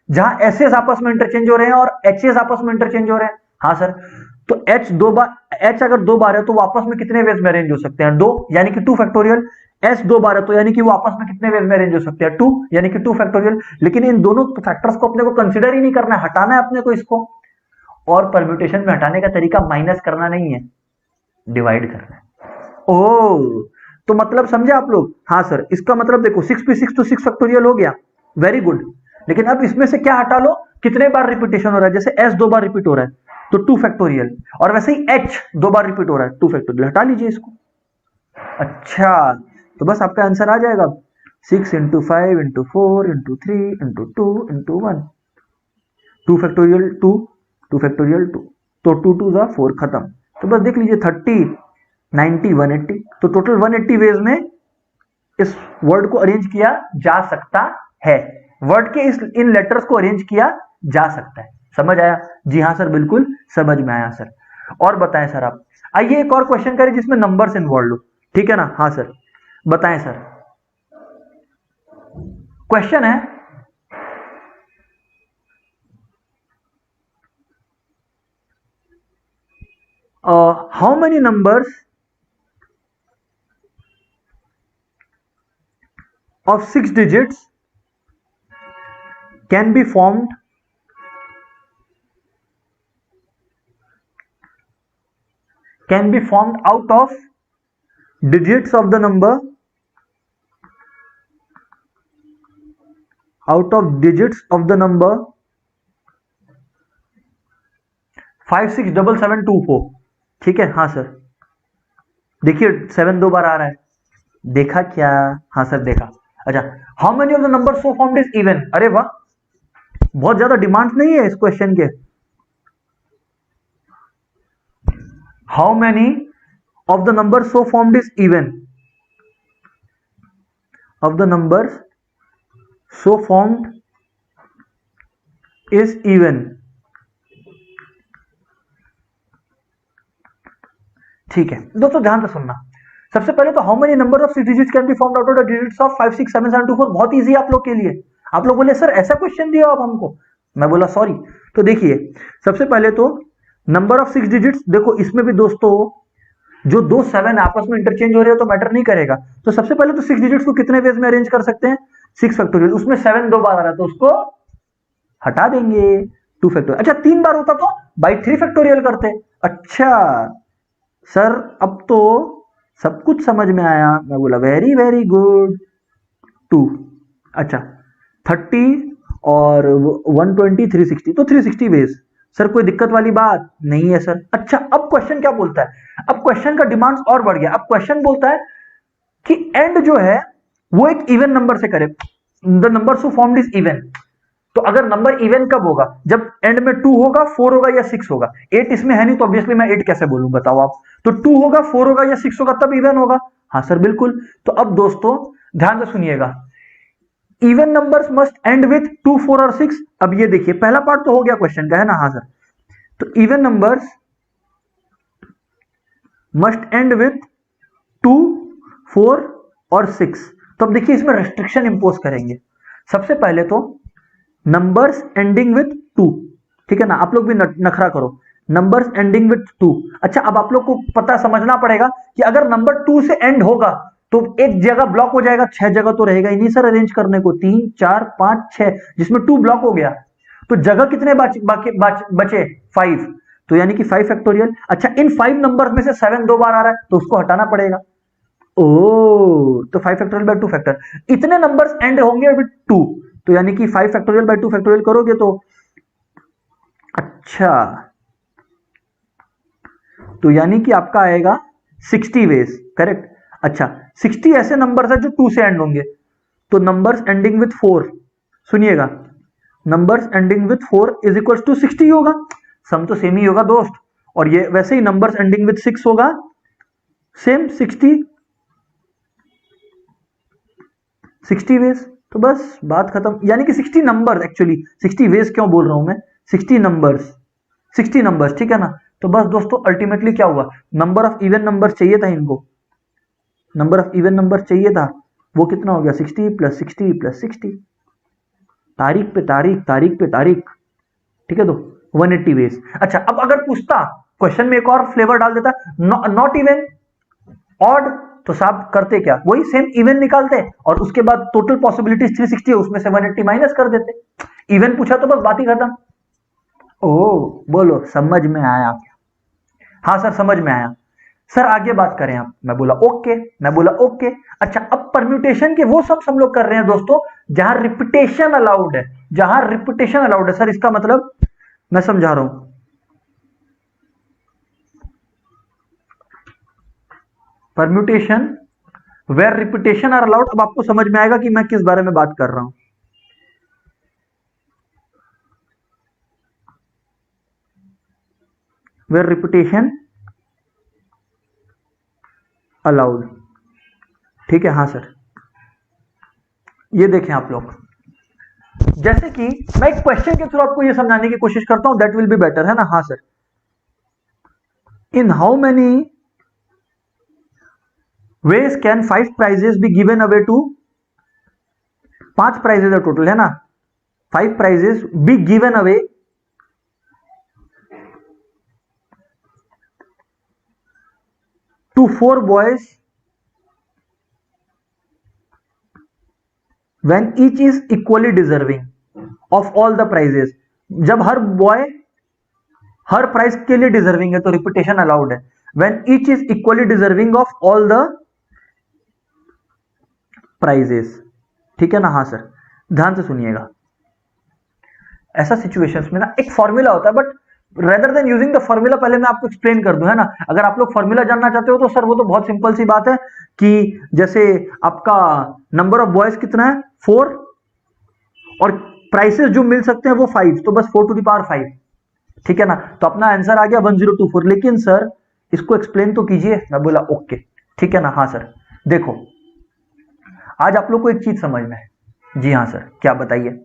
जहां एसएस आपस में इंटरचेंज हो रहे हैं और एचएस आपस में इंटरचेंज हो रहे हैं। हाँ सर। तो एच दो बार, एच अगर 2 बार है तो वो आपस में कितने वेज में अरेंज हो सकते हैं, 2 यानी कि 2 फैक्टोरियल। एस 2 बार है तो यानी कि वो आपस में कितने वेज में अरेंज हो सकते हैं, 2 यानी कि 2 फैक्टोरियल। लेकिन इन दोनों फैक्टर्स को अपने को कंसिडर ही नहीं करना है, हटाना है अपने को इसको। और परम्यूटेशन में हटाने का तरीका माइनस करना नहीं है, डिवाइड करना है। ओ, तो मतलब समझे आप लोग। हाँ सर, इसका मतलब देखो 6p6 तो 6 फैक्टोरियल हो गया, वेरी गुड। लेकिन अब इसमें से क्या हटा लो, कितने बार रिपीटेशन हो रहा है, जैसे एस 2 बार रिपीट हो रहा है तो 2 फैक्टोरियल, और वैसे ही एच 2 बार रिपीट हो रहा है 2 फैक्टोरियल, हटा लीजिए इसको। अच्छा, तो बस आपका आंसर आ जाएगा 6 into 5 into 4 into 3 into 2 into 1, 2 factorial 2, 2 factorial 2, तो 2 2 जा 4, खत्म। तो बस देख लीजिए 30 90 180, तो टोटल 180 वेज में इस वर्ड को अरेंज किया जा सकता है, वर्ड के इस इन लेटर्स को अरेंज किया जा सकता है। समझ आया। जी हाँ सर, बिल्कुल समझ में आया सर। और बताएं सर आप। आइए एक और क्वेश्चन करें जिसमें नंबर्स इन्वॉल्व हो। ठीक है ना। हाँ सर, बताएं सर। क्वेश्चन है, how many numbers of 6 digits can be formed out of digits of the number out of digits of the number 567724। ठीक है, हाँ सर। देखिए 7 दो बार आ रहा है, देखा क्या? हाँ सर देखा। अच्छा, how many of the number so formed is even. अरे वाह, बहुत ज्यादा डिमांड्स नहीं है इस क्वेश्चन के। How many of the number so formed is even, of the number so formed is even. ठीक है दोस्तों, ध्यान से सुनना। सबसे पहले तो how many number of 6 digits can be formed out of the digits of 567724। बहुत इजी आप लोग के लिए। आप लोग बोले सर ऐसा क्वेश्चन दिया आप हमको, मैं बोला सॉरी। तो देखिए सबसे पहले तो नंबर ऑफ 6 डिजिट्स, देखो इसमें भी दोस्तों जो दो 7 आपस में इंटरचेंज हो रहे हो तो मैटर नहीं करेगा। तो सबसे पहले तो 6 डिजिट्स को कितने वेज में अरेंज कर सकते हैं? 6 फैक्टोरियल। उसमें 7 दो बार आ रहा है तो उसको हटा देंगे, 2 फैक्टोरियल। अच्छा 3 बार होता तो बाई 3 फैक्टोरियल करते। अच्छा सर अब तो सब कुछ समझ में आया। मैं बोला वेरी वेरी गुड। 2, अच्छा 30 और 120 360, तो 360 वेज। सर कोई दिक्कत वाली बात नहीं है सर। अच्छा अब क्वेश्चन क्या बोलता है? अब क्वेश्चन का डिमांड और बढ़ गया। अब क्वेश्चन बोलता है कि एंड जो है वो एक इवन नंबर से करे, the number so formed is even. तो अगर नंबर इवन कब होगा? जब एंड में 2 होगा, 4 होगा या 6 होगा। 8 इसमें है नहीं तो ऑब्वियसली मैं 8 कैसे बोलूं, बताओ आप। तो 2 होगा, 4 होगा या 6 होगा तब इवन होगा। हाँ सर बिल्कुल। तो अब दोस्तों ध्यान से सुनिएगा, even numbers must and with 2, 4 और 6। अब ये देखिए पहला पार्ट तो हो गया क्वेश्चन का, है ना? हाँ सर। तो even numbers must and with 2, 4 और 6। तो अब देखिए इसमें रेस्ट्रिक्शन इंपोज करेंगे। सबसे पहले तो नंबर्स एंडिंग विथ 2, ठीक है ना? आप लोग भी नखरा करो, नंबर्स एंडिंग विथ 2। अच्छा अब आप लोग को पता समझना पड़ेगा कि अगर नंबर 2 से एंड होगा तो एक जगह ब्लॉक हो जाएगा, 6 जगह तो रहेगा ही नहीं सर अरेंज करने को। 3, 4, 5, 6, जिसमें 2 ब्लॉक हो गया तो जगह कितने बचे? 5। तो यानी कि 5 फैक्टोरियल। अच्छा इन 5 नंबर्स में से 7 दो बार आ रहा है तो उसको हटाना पड़ेगा। ओ तो 5 फैक्टोरियल बाय 2 फैक्टर, इतने नंबर्स एंड होंगे विद 2। तो यानी कि 5 फैक्टोरियल बाय 2 फैक्टोरियल करोगे तो अच्छा, तो यानी कि आपका आएगा 60 वेज, करेक्ट। अच्छा 60 ऐसे नंबर्स है जो 2 से एंड होंगे। तो नंबर्स एंडिंग विथ 4, सुनिएगा, numbers ending with 4 is equal to 60 होगा। सम तो सेम ही होगा दोस्त। और ये वैसे ही नंबर्स एंडिंग विथ 6 होगा, सेम 60 वेज। तो बस बात खत्म। यानी कि 60 नंबर, एक्चुअली 60 वेज क्यों बोल रहा हूं मैं, 60 नंबर्स, 60 नंबर्स, ठीक है ना? तो बस दोस्तों अल्टीमेटली क्या हुआ, नंबर ऑफ इवन नंबर चाहिए था इनको, नंबर ऑफ इवन नंबर चाहिए था। वो कितना हो गया? 60 प्लस 60 प्लस 60, तारीख पे तारीख, तारीख पे तारीख, ठीक है? तो 180 वेज। अच्छा अब अगर पूछता क्वेश्चन में एक और फ्लेवर डाल देता, नॉट इवन, ऑड, तो साहब करते क्या, वही सेम इवन निकालते और उसके बाद टोटल पॉसिबिलिटीज 360 है उसमें से 180 माइनस कर देते। इवन पूछा तो बस बात ही खत्म। ओ बोलो समझ में आया क्या? हाँ सर समझ में आया। सर आगे बात करें आप? मैं बोला ओके, मैं बोला ओके। अच्छा अब परम्यूटेशन के वो सब हम लोग कर रहे हैं दोस्तों जहां रिपीटेशन अलाउड है, जहां रिपीटेशन अलाउड है। सर इसका मतलब मैं समझा रहा हूं, permutation where repetition are allowed. अब आपको समझ में आएगा कि मैं किस बारे में बात कर रहा हूं। वेयर रिपीटेशन अलाउड, ठीक है? हाँ सर। ये देखें आप लोग, जैसे कि मैं एक क्वेश्चन के थ्रू आपको ये समझाने की कोशिश करता हूं, दैट विल बी बेटर, है ना? हाँ sir. In how many ways can 5 prizes be given away to, 5 prizes है टोटल, है ना? 5 prizes be given away to 4 boys when each is equally deserving of all the prizes। जब हर boy हर prize के लिए deserving है तो repetition allowed है। when each is equally deserving of all the prizes, ठीक है ना? हाँ सर। ध्यान से सुनिएगा। ऐसा सिचुएशंस में ना एक फॉर्मूला होता है, but rather than using the formula पहले मैं आपको एक्सप्लेन कर दूं, है ना। अगर आप लोग फॉर्मूला जानना चाहते हो तो सर वो तो बहुत सिंपल सी बात है कि जैसे आपका नंबर ऑफ बॉयज कितना है 4 और प्राइसेस जो मिल सकते हैं वो 5, तो बस 4 टू द पावर 5, ठीक है ना। तो अपना आंसर आ गया 1024। लेकिन सर इसको एक्सप्लेन तो कीजिए। मैं बोला ओके ठीक है ना। हाँ सर देखो आज आप लोग को एक चीज समझना है। जी हाँ सर क्या बताइए।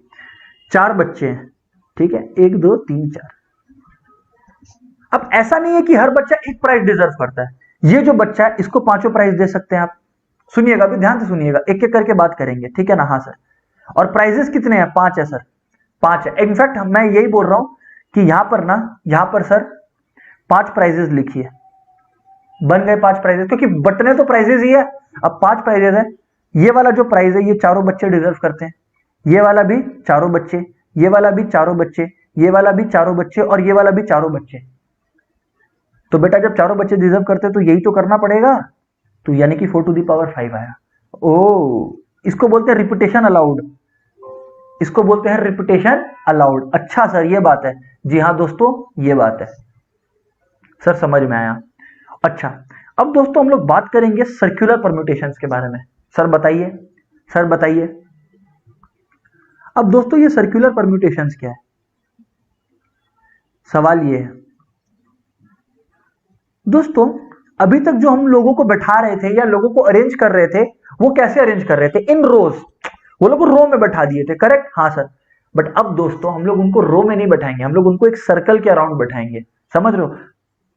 4 बच्चे हैं, ठीक है, 1 2 3 4। अब ऐसा नहीं है कि हर बच्चा एक प्राइज डिजर्व करता है। ये जो बच्चा है इसको 5 प्राइज दे सकते हैं आप। सुनिएगा अभी ध्यान से सुनिएगा, एक एक करके बात करेंगे, ठीक है ना। हाँ सर। और प्राइजेस कितने हैं? 5 है सर, 5 है। इनफैक्ट मैं यही बोल रहा हूं कि यहां पर ना, यहां पर सर 5 प्राइजेस लिखिए, बन गए 5 प्राइजेस, क्योंकि बटने तो प्राइजेस ही है। अब 5 प्राइजेस है। ये वाला जो प्राइज है ये चारों बच्चे डिजर्व करते हैं, ये वाला भी चारों बच्चे, ये वाला भी चारों बच्चे, ये वाला भी चारों बच्चे और ये वाला भी चारों बच्चे। तो बेटा जब चारों बच्चे डिजर्व करते हैं तो यही तो करना पड़ेगा। तो यानी कि 4 टू द पावर 5 आया। ओ इसको बोलते हैं रिपीटेशन अलाउड, इसको बोलते हैं रिपीटेशन अलाउड। अच्छा सर ये बात है। जी हाँ दोस्तों ये बात है सर, समझ में आया। अच्छा अब दोस्तों हम लोग बात करेंगे सर्कुलर परम्यूटेशंस के बारे में। सर बताइए, सर बताइए। अब दोस्तों ये सर्कुलर परम्यूटेशंस क्या है? सवाल ये है दोस्तों, अभी तक जो हम लोगों को बैठा रहे थे या लोगों को अरेंज कर रहे थे वो कैसे अरेंज कर रहे थे? इन रोज। वो लोग को रो में बैठा दिए थे, करेक्ट। हाँ सर। बट अब दोस्तों हम लोग उनको रो में नहीं बैठाएंगे, हम लोग उनको एक सर्कल के अराउंड बैठाएंगे। समझ रहे हो?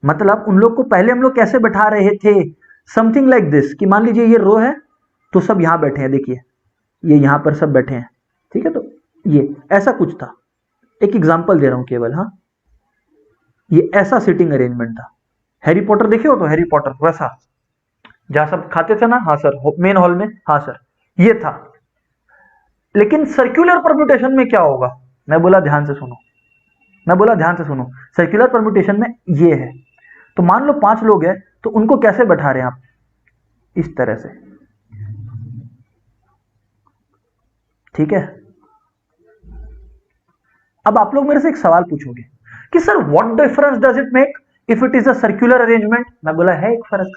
मतलब उन लोग को पहले हम लोग कैसे बैठा रहे थे? समथिंग लाइक दिस, कि मान लीजिए ये रो है तो सब यहां बैठे हैं, देखिए ये यहां पर सब बैठे हैं, ठीक है। तो ये ऐसा कुछ था, एक एग्जांपल दे रहा हूं केवल। हाँ ये ऐसा सिटिंग अरेंजमेंट था। हैरी पॉटर देखे हो तो हैरी पॉटर वैसा, जहां सब खाते थे ना। हाँ सर मेन हॉल में। हाँ सर ये था। लेकिन सर्कुलर परम्यूटेशन में क्या होगा? मैं बोला ध्यान से सुनो, मैं बोला ध्यान से सुनो। सर्कुलर परम्यूटेशन में ये है, तो मान लो 5 लोग हैं तो उनको कैसे बैठा रहे हैं आप? इस तरह से, ठीक है। अब आप लोग मेरे से एक सवाल पूछोगे कि sir what difference does it make if it is a circular arrangement? मैं बोला है एक फर्क,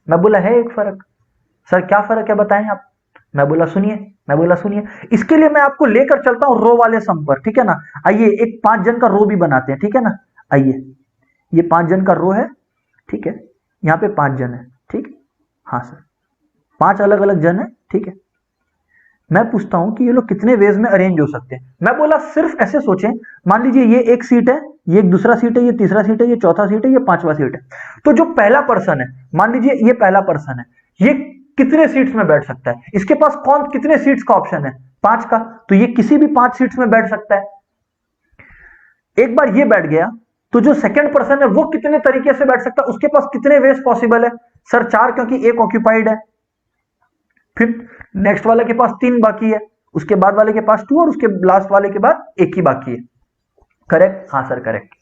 मैं बोला है एक फर्क। सर क्या फर्क है बताएं आप? मैं बोला सुनिए, मैं बोला सुनिए। इसके लिए मैं आपको लेकर चलता हूं रो वाले सम पर, ठीक है ना। आइए एक 5 जन का रो भी बनाते हैं, ठीक है ना। आइए ये 5 जन का रो है, ठीक है। यहाँ पे 5 जन है, ठीक। हाँ सर 5 अलग अलग जन है, ठीक है। मैं पूछता हूं कि ये लोग कितने वेज में अरेंज हो सकते हैं? मैं बोला सिर्फ ऐसे सोचें, मान लीजिए ये एक सीट है, ये एक दूसरा सीट है, ये तीसरा सीट है, ये चौथा सीट है, ये 5वां सीट है। तो जो पहला पर्सन है, मान लीजिए ये पहला पर्सन है, ये कितने सीट्स में बैठ सकता है? इसके पास कौन कितने सीट्स का ऑप्शन है? 5 का। तो ये किसी भी 5 सीट्स में बैठ सकता है। एक बार ये बैठ गया तो जो सेकंड पर्सन है वो कितने तरीके से बैठ सकता है? उसके पास कितने वेज पॉसिबल है? सर 4, क्योंकि एक ऑक्यूपाइड है। फिर नेक्स्ट वाले के पास 3 बाकी है, उसके बाद वाले के पास 2 और उसके लास्ट वाले के बाद 1 ही बाकी है। करेक्ट? हाँ सर करेक्ट।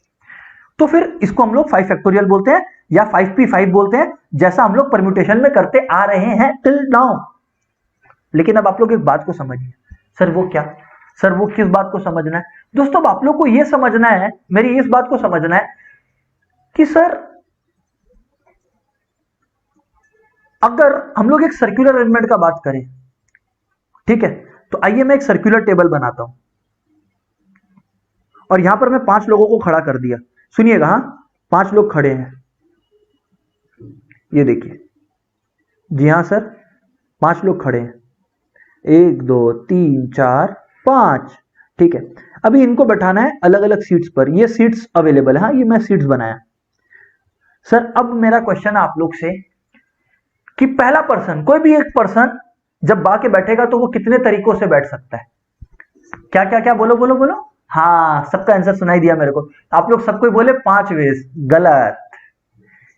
तो फिर इसको हम लोग 5 फैक्टोरियल बोलते हैं या 5p5 बोलते हैं, जैसा हम लोग परम्यूटेशन में करते आ रहे हैं टिल नाउ। लेकिन अब आप लोग एक बात को समझिए। सर वो क्या? सर वो किस बात को समझना है? दोस्तों अब आप लोग को यह समझना है, मेरी इस बात को समझना है कि सर अगर हम लोग एक सर्कुलर अरेंजमेंट का बात करें, ठीक है, तो आइए मैं एक सर्कुलर टेबल बनाता हूं और यहां पर मैं 5 लोगों को खड़ा कर दिया। सुनिएगा, हाँ 5 लोग खड़े हैं, ये देखिए। जी हाँ सर 5 लोग खड़े हैं, 1 2 3 4 5, ठीक है। अभी इनको बैठाना है अलग अलग सीट्स पर, ये सीट्स अवेलेबल है। हाँ ये मैं सीट्स बनाया। सर अब मेरा क्वेश्चन है आप लोग से कि पहला पर्सन, कोई भी एक पर्सन जब बा के बैठेगा तो वो कितने तरीकों से बैठ सकता है? क्या क्या क्या? बोलो बोलो बोलो। हाँ सबका आंसर सुनाई दिया मेरे को। आप लोग सबको बोले 5 वेज। गलत।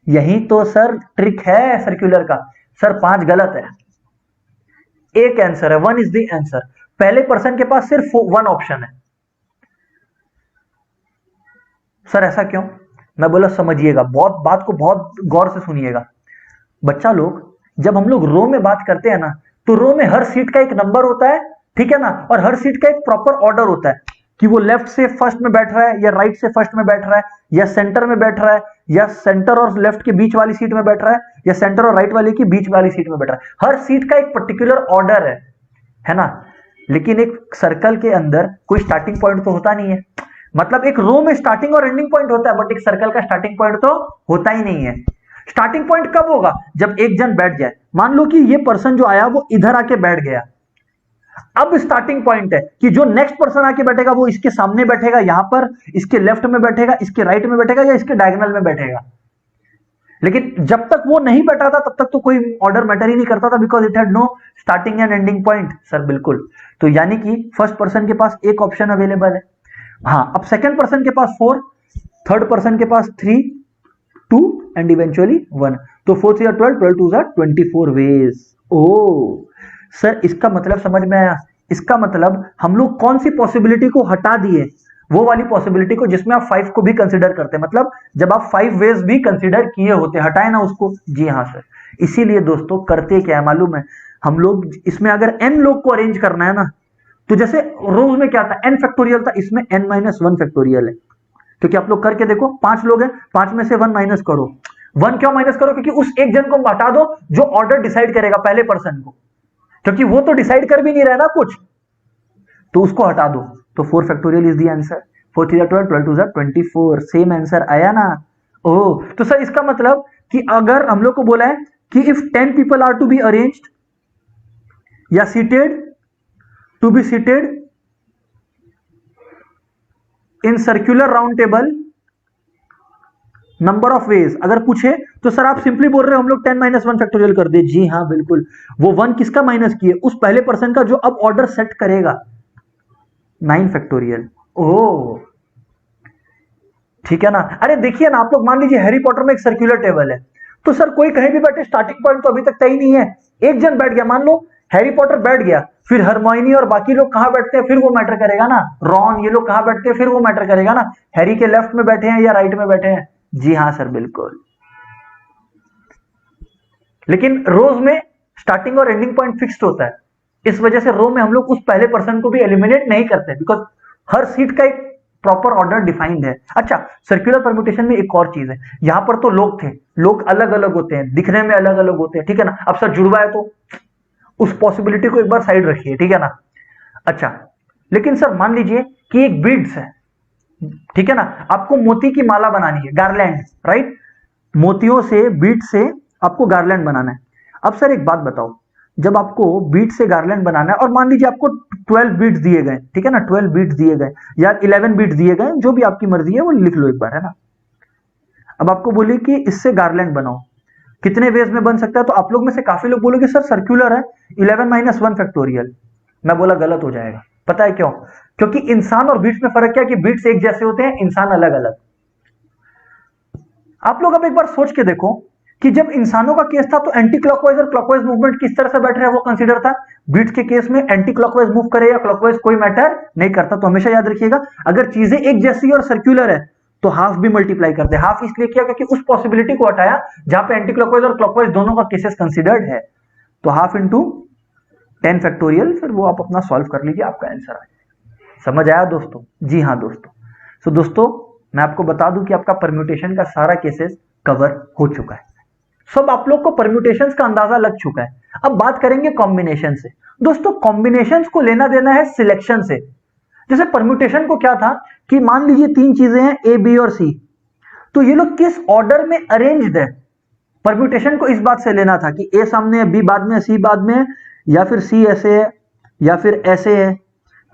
यही तो सर ट्रिक है सर्कुलर का। सर 5 गलत है, एक आंसर है, 1 इज द आंसर। पहले पर्सन के पास सिर्फ 1 ऑप्शन है। सर ऐसा क्यों? मैं बोला समझिएगा, बहुत बात को बहुत गौर से सुनिएगा। बच्चा लोग जब हम लोग रो में बात करते हैं ना, तो रो में हर सीट का एक नंबर होता है, ठीक है ना। और हर सीट का एक प्रॉपर ऑर्डर होता है कि वो लेफ्ट से फर्स्ट में बैठ रहा है या राइट से फर्स्ट में बैठ रहा है या सेंटर में बैठ रहा है या सेंटर और लेफ्ट के बीच वाली सीट में बैठ रहा है या सेंटर और राइट वाले की बीच वाली सीट में बैठ रहा है। हर सीट का एक पर्टिकुलर ऑर्डर है ना। लेकिन एक सर्कल के अंदर कोई स्टार्टिंग पॉइंट तो होता नहीं है। मतलब एक रो में स्टार्टिंग और एंडिंग पॉइंट होता है, बट एक सर्कल का स्टार्टिंग पॉइंट तो होता ही नहीं है। स्टार्टिंग पॉइंट कब होगा? जब एक जन बैठ जाए। मान लो कि ये पर्सन जो आया वो इधर आके बैठ गया, अब स्टार्टिंग पॉइंट है कि जो नेक्स्ट पर्सन आके बैठेगा वो इसके सामने बैठेगा, यहां पर इसके लेफ्ट में बैठेगा, इसके राइट में बैठेगा या इसके डायगोनल में बैठेगा। लेकिन जब तक वो नहीं बैठा था तब तक तो कोई ऑर्डर मैटर ही नहीं करता था, because it had no starting and ending point. Sir बिल्कुल। तो यानी कि फर्स्ट पर्सन के पास एक ऑप्शन अवेलेबल है। हाँ, अब सेकंड पर्सन के पास 4, थर्ड पर्सन के पास 3, 2 एंड इवेंचुअली 1। तो 4 3 12, 12 2 24 वेज। ओ सर, इसका मतलब समझ में आया? इसका मतलब हम लोग कौन सी पॉसिबिलिटी को हटा दिए? वो वाली पॉसिबिलिटी को जिसमें आप 5 को भी कंसीडर करते, मतलब जब आप 5 वेज भी कंसीडर किए होते, हटाए ना उसको। जी हाँ सर। इसीलिए दोस्तों करते क्या है मालूम है, हम लोग इसमें अगर n लोग को अरेंज करना है ना, तो जैसे रोज में क्या था, n फैक्टोरियल था, इसमें n-1 फैक्टोरियल है। क्योंकि आप लोग करके देखो, 5 लोग हैं, 5 में से 1 माइनस करो। 1 क्यों माइनस करो? क्योंकि उस एक जन को हटा दो जो ऑर्डर डिसाइड करेगा, पहले पर्सन को, क्योंकि वो तो डिसाइड कर भी नहीं रहा ना कुछ, तो उसको हटा दो। तो 4 factorial is the answer. 4 3 12, 12 2 24। Same answer आया ना। ओह, तो सर इसका मतलब कि अगर हम लोग को बोला है कि if 10 people are to be arranged या seated to be seated in circular round table number of ways, अगर पूछे तो सर आप सिंपली बोल रहे हो हम लोग 10-1 फैक्टोरियल कर दे। जी हाँ बिल्कुल। वो 1 किसका माइनस किए? उस पहले पर्सन का जो अब ऑर्डर सेट करेगा। 9 फैक्टोरियल। ओह ठीक है ना। अरे देखिए ना, आप लोग मान लीजिए हैरी पॉटर में एक सर्कुलर टेबल है, तो सर कोई कहीं भी बैठे, स्टार्टिंग पॉइंट तो अभी तक तय नहीं है। एक जन बैठ गया, मान लो हैरी पॉटर बैठ गया, फिर हरमाइनी और बाकी लोग कहां बैठते हैं फिर वो मैटर करेगा ना। रॉन, ये लोग कहां बैठते हैं फिर वो मैटर करेगा ना। हैरी के लेफ्ट में बैठे हैं या राइट में बैठे हैं। जी हाँ सर बिल्कुल। लेकिन रोज में स्टार्टिंग और एंडिंग पॉइंट फिक्स्ड होता है, इस वजह से रो में हम लोग उस पहले पर्सन को भी एलिमिनेट नहीं करते, बिकॉज हर सीट का एक प्रॉपर ऑर्डर डिफाइंड है। अच्छा, सर्कुलर परम्यूटेशन में एक और चीज है, यहां पर तो लोग थे, लोग अलग अलग होते हैं, दिखने में अलग अलग होते हैं, ठीक है ना। अब सर जुड़वा है तो उस पॉसिबिलिटी को एक बार साइड रखिए, ठीक है ना। अच्छा, लेकिन सर मान लीजिए कि एक बीड्स है, ठीक है ना, आपको मोती की माला बनानी है, गार्लैंड, राइट। मोतियों से, बीड से आपको गार्लैंड बनाना है। अब सर एक बात बताओ, जब आपको बीड से गार्लैंड बनाना है और मान लीजिए आपको 12 बीड्स दिए गए, ठीक है ना, 12 बीड्स दिए गए या 11 बीड्स दिए गए, जो भी आपकी मर्जी है वो लिख लो एक बार, है ना। अब आपको बोले कि इससे गार्लैंड बनाओ, कितने वेज में बन सकता है? तो आप लोग में से काफी लोग बोलोगे सर सर्कुलर है, 11-1 फैक्टोरियल। मैं बोला गलत हो जाएगा। पता है क्यों? क्योंकि इंसान और बीट्स में फर्क क्या है कि बीट्स एक जैसे होते हैं, इंसान अलग अलग। आप लोग अब एक बार सोच के देखो कि जब इंसानों का केस था तो एंटी क्लॉकवाइज और क्लॉकवाइज मूवमेंट किस तरह से बैठ रहे हैं वो कंसीडर था। बीट्स के केस में एंटी क्लॉकवाइज मूव करे या क्लॉकवाइज कोई मैटर नहीं करता। तो हमेशा याद रखिएगा, अगर चीजें एक जैसी और सर्कुलर है तो हाफ भी मल्टीप्लाई करते हैं। हाफ इसलिए किया क्योंकि उस पॉसिबिलिटी को हटाया जहां पे एंटी क्लॉकवाइज और क्लॉकवाइज दोनों का केसेस कंसीडर्ड है। तो हाफ इंटू 10 फैक्टोरियल, फिर वो आप अपना सॉल्व कर लीजिए, आपका आंसर आएगा। समझ आया दोस्तों? जी हाँ दोस्तों। सो दोस्तों मैं आपको बता दूं कि आपका परम्यूटेशन का सारा केसेस कवर हो चुका है। सब आप लोग को परम्यूटेशंस का अंदाजा लग चुका है। अब बात करेंगे कॉम्बिनेशन से। दोस्तों कॉम्बिनेशंस को लेना देना है सिलेक्शन से। जैसे परम्यूटेशन को क्या था कि मान लीजिए 3 चीजें हैं ए, बी और सी, तो ये लोग किस ऑर्डर में अरेंज्ड है। परम्यूटेशन को इस बात से लेना था कि ए सामने है, बी बाद में, सी बाद में, या फिर सी ऐसे है, या फिर ऐसे है,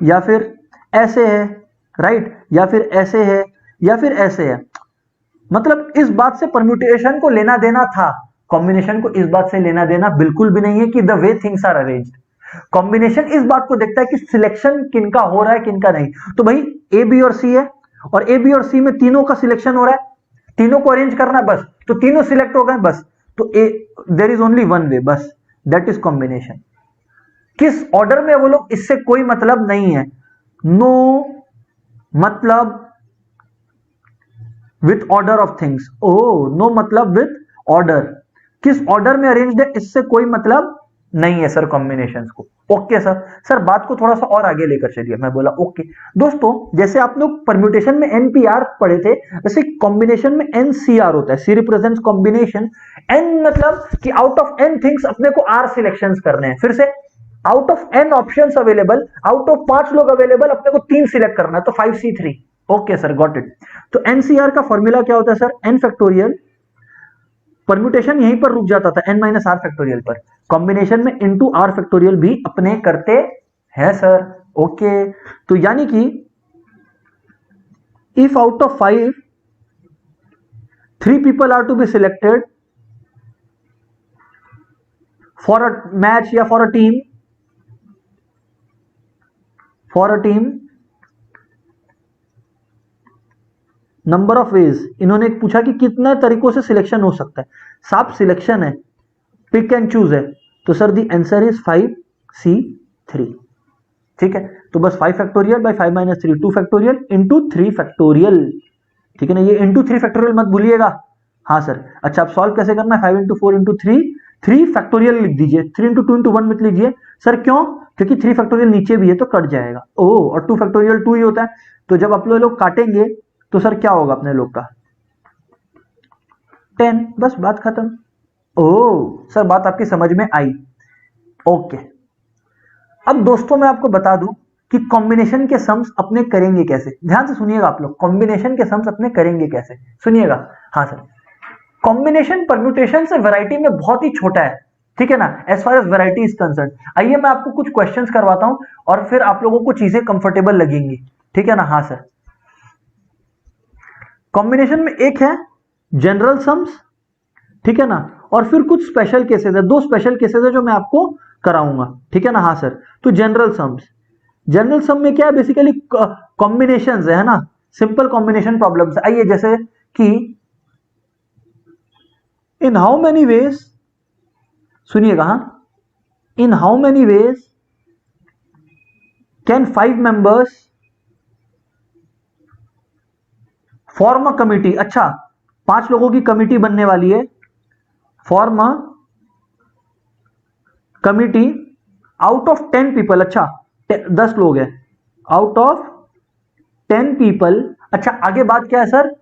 या फिर ऐसे है, राइट, या फिर ऐसे है, या फिर ऐसे है। मतलब इस बात से परम्यूटेशन को लेना देना था। कॉम्बिनेशन को इस बात से लेना देना बिल्कुल भी नहीं है कि the way things are arranged. Combination इस बात को देखता है कि सिलेक्शन किनका हो रहा है किनका नहीं। तो भाई ए, बी और सी है, और ए, बी और सी में तीनों का सिलेक्शन हो रहा है, तीनों को अरेंज करना है बस, तो तीनों सिलेक्ट हो गए बस। तो ए, there is only one way, बस, दैट इज कॉम्बिनेशन। किस ऑर्डर में वो लोग, इससे कोई मतलब नहीं है। नो मतलब with order of things. Oh, no मतलब विथ ऑर्डर, किस ऑर्डर में अरेंज्ड है इससे कोई मतलब नहीं है सर कॉम्बिनेशंस को। Okay sir. सर बात को थोड़ा सा और आगे लेकर चलिए। मैं बोला ओके। दोस्तों जैसे आप लोग परम्यूटेशन में एनपीआर पढ़े थे, वैसे कॉम्बिनेशन में एनसीआर होता है, सी रिप्रेजेंट्स कॉम्बिनेशन। एन मतलब कि आउट ऑफ एन थिंग्स अपने को आर सिलेक्शंस करने हैं। फिर से out of N options available, out of 5 लोग अवेलेबल, अपने को 3 सिलेक्ट करना है, तो 5C3। Okay sir, got it. तो एनसीआर का फॉर्मूला क्या होता है सर? एन फैक्टोरियल, परम्यूटेशन यहीं पर रुक जाता था n माइनस आर फैक्टोरियल पर, कॉम्बिनेशन में इनटू आर फैक्टोरियल भी अपने करते हैं सर। ओके, तो यानी कि if out of 5 3 people are to be selected for a match या for a team, number of ways, इन्होंने पूछा कि कितने तरीकों से सिलेक्शन हो सकता है। साफ सिलेक्शन है, पिक एंड चूज है, तो sir the answer is 5C3। ठीक है, तो बस 5 factorial by 5 minus 3, 2 factorial into 3 factorial. ठीक है ना, ये इंटू 3 फैक्टोरियल मत भूलिएगा। हाँ सर। अच्छा, अब सॉल्व कैसे करना है? 5 इंटू 4 इंटू 3, 3 फैक्टोरियल लिख दीजिए। 3 इंटू 2 इंटू 1 मत लीजिए सर, क्यों? क्योंकि 3 फैक्टोरियल नीचे भी है तो कट जाएगा। ओ, और 2 फैक्टोरियल 2 ही होता है, तो जब आप लोग काटेंगे तो सर क्या होगा अपने लोग का? 10। बस बात खत्म। ओ सर, बात आपकी समझ में आई। ओके, अब दोस्तों मैं आपको बता दूं कि कॉम्बिनेशन के सम्स अपने करेंगे कैसे। ध्यान से सुनिएगा आप लोग, कॉम्बिनेशन के सम्स अपने करेंगे कैसे, सुनिएगा। हाँ सर, कॉम्बिनेशन परम्यूटेशन से वैरायटी में बहुत ही छोटा है। ठीक है ना, as far as variety is concern. आइए मैं आपको कुछ क्वेश्चंस करवाता हूं और फिर आप लोगों को चीजें कंफर्टेबल लगेंगी। ठीक है ना। हाँ सर, कॉम्बिनेशन में एक है जनरल सम्स, ठीक है ना, और फिर कुछ स्पेशल केसेस है, 2 स्पेशल केसेस है जो मैं आपको कराऊंगा। ठीक है ना। हाँ सर, तो जनरल सम्स, जनरल सम में क्या है? बेसिकली कॉम्बिनेशंस है ना, सिंपल कॉम्बिनेशन प्रॉब्लम्स। आइए, जैसे कि इन हाउ मेनी वेज, सुनिएगा, हाँ, इन how many ways can 5 members form a committee. अच्छा, 5 लोगों की कमिटी बनने वाली है, form a committee out of 10 people. अच्छा, 10 लोग हैं, आउट ऑफ 10 पीपल। अच्छा, आगे बात क्या है sir?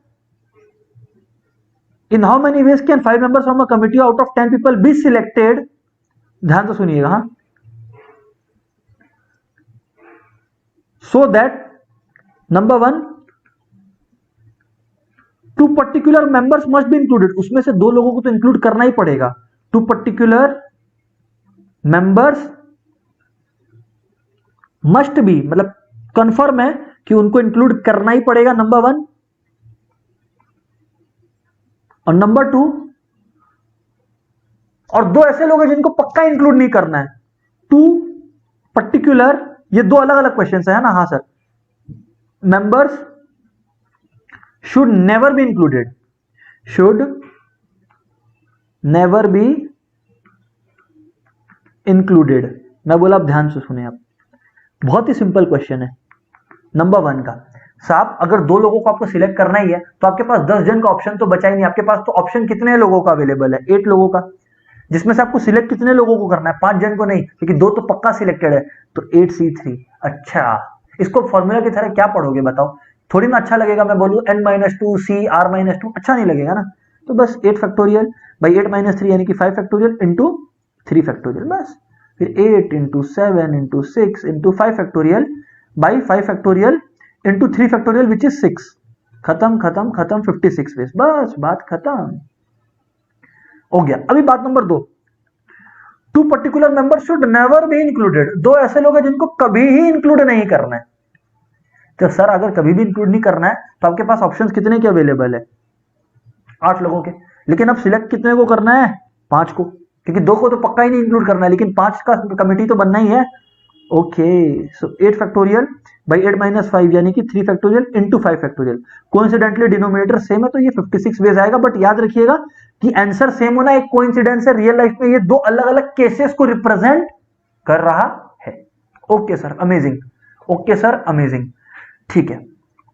In how many ways can 5 members from a committee out of 10 people be selected. ध्यान से सुनिएगा, हाँ, so that number 1 2 particular members must be included. उसमें से 2 लोगों को तो इंक्लूड करना ही पड़ेगा। 2 पर्टिकुलर मेंबर्स मस्ट बी, मतलब कंफर्म है कि उनको इंक्लूड करना ही पड़ेगा, नंबर 1। और नंबर 2, और 2 ऐसे लोग हैं जिनको पक्का इंक्लूड नहीं करना है। 2 पर्टिकुलर, ये 2 अलग अलग क्वेश्चन है ना। हाँ sir, members should never be included, should never be included. मैं बोला, आप ध्यान से सुने, आप बहुत ही सिंपल क्वेश्चन है नंबर 1 का। साहब, अगर 2 लोगों को आपको सिलेक्ट करना ही है तो आपके पास 10 जन का ऑप्शन तो बचा ही नहीं। आपके पास तो ऑप्शन कितने लोगों का अवेलेबल है? 8 लोगों का, जिसमें से आपको सिलेक्ट कितने लोगों को करना है? 5 जन को नहीं, क्योंकि 2 तो पक्का सिलेक्टेड है, तो 8C3। अच्छा, इसको फॉर्मूला की तरह क्या पढ़ोगे बताओ? थोड़ी ना अच्छा लगेगा मैं बोलूं n-2 C r-2, अच्छा नहीं लगेगा ना। तो बस 8 फैक्टोरियल बाई 8 माइनस 3 यानी कि 5 फैक्टोरियल इंटू 3 फैक्टोरियल, बस। फिर 8 into 7 into 6 into 5 factorial by 5 factorial into 3 factorial which is 6। खत्म खत्म खत्म, 56 वेज, बस बात खत्म हो गया। अभी बात number 2, 2 particular member should never be included. 2 ऐसे लोग हैं जिनको कभी ही इंक्लूड नहीं करना है। तो सर, अगर कभी भी इंक्लूड नहीं करना है तो आपके पास ऑप्शंस कितने के अवेलेबल है? 8 लोगों के। लेकिन अब सिलेक्ट कितने को करना है? 5 को, क्योंकि 2 को तो पक्का ही नहीं इंक्लूड करना है, लेकिन 5 का कमिटी तो बनना ही है। Okay, so 8 factorial by 8 minus 5 यानी कि 3 factorial into 5 factorial. Coincidentally denominator same है तो ये 56 वेज आएगा। बट याद रखिएगा कि आंसर सेम होना एक कोइंसिडेंस है, रियल लाइफ में ये 2 अलग अलग केसेस को रिप्रेजेंट कर रहा है। Okay sir, amazing. Okay sir, amazing. ठीक है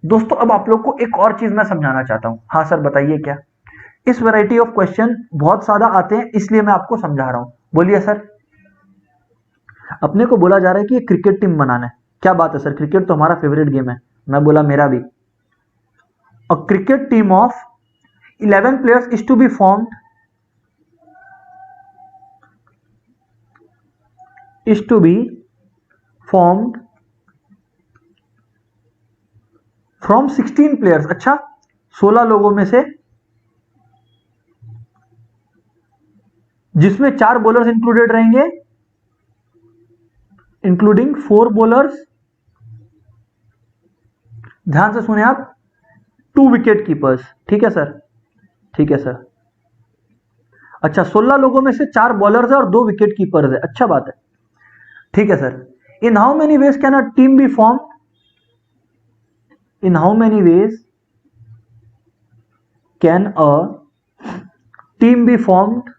दोस्तों, अब आप लोग को एक और चीज मैं समझाना चाहता हूं। हाँ सर, बताइए क्या? इस वैरायटी ऑफ क्वेश्चन बहुत ज्यादा आते हैं, इसलिए मैं आपको समझा रहा हूं। बोलिए सर। अपने को बोला जा रहा है कि ये क्रिकेट टीम बनाना है। क्या बात है सर, क्रिकेट तो हमारा फेवरेट गेम है। मैं बोला मेरा भी। A cricket team of 11 players is to be formed, is to be formed from 16 players। अच्छा, 16 लोगों में से, जिसमें 4 बॉलर्स इंक्लूडेड रहेंगे, इंक्लूडिंग 4 बॉलर्स, ध्यान से सुने आप, 2 विकेट कीपर्स। ठीक है सर, ठीक है सर। अच्छा, 16 लोगों में से 4 बॉलर्स है और 2 विकेट कीपर्स है। अच्छा बात है, ठीक है sir. In how many ways can a team be form, in how many ways can a team be formed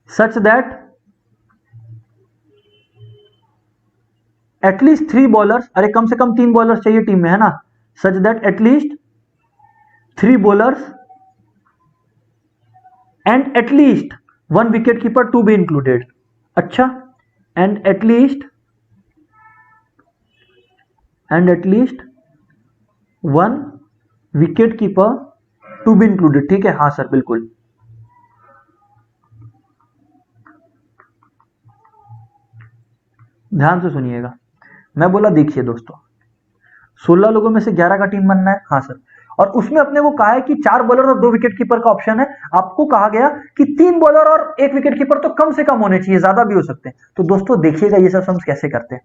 such that at least 3 bowlers, अरे कम से कम 3 बॉलर्स चाहिए टीम में, है ना, such that at least 3 bowlers and at least 1 wicket keeper to be included. अच्छा, and at least 1 wicket keeper to be included. ठीक है, हाँ सर बिल्कुल। ध्यान से सुनिएगा, मैं बोला देखिए दोस्तों, 16 लोगों में से 11 का टीम बनना है, हाँ सर, और उसमें अपने को कहा है कि 4 बॉलर और 2 विकेट कीपर का ऑप्शन है। आपको कहा गया कि 3 बॉलर और 1 विकेट कीपर तो कम से कम होने चाहिए, ज्यादा भी हो सकते हैं। तो दोस्तों देखिएगा ये सब हम कैसे करते हैं।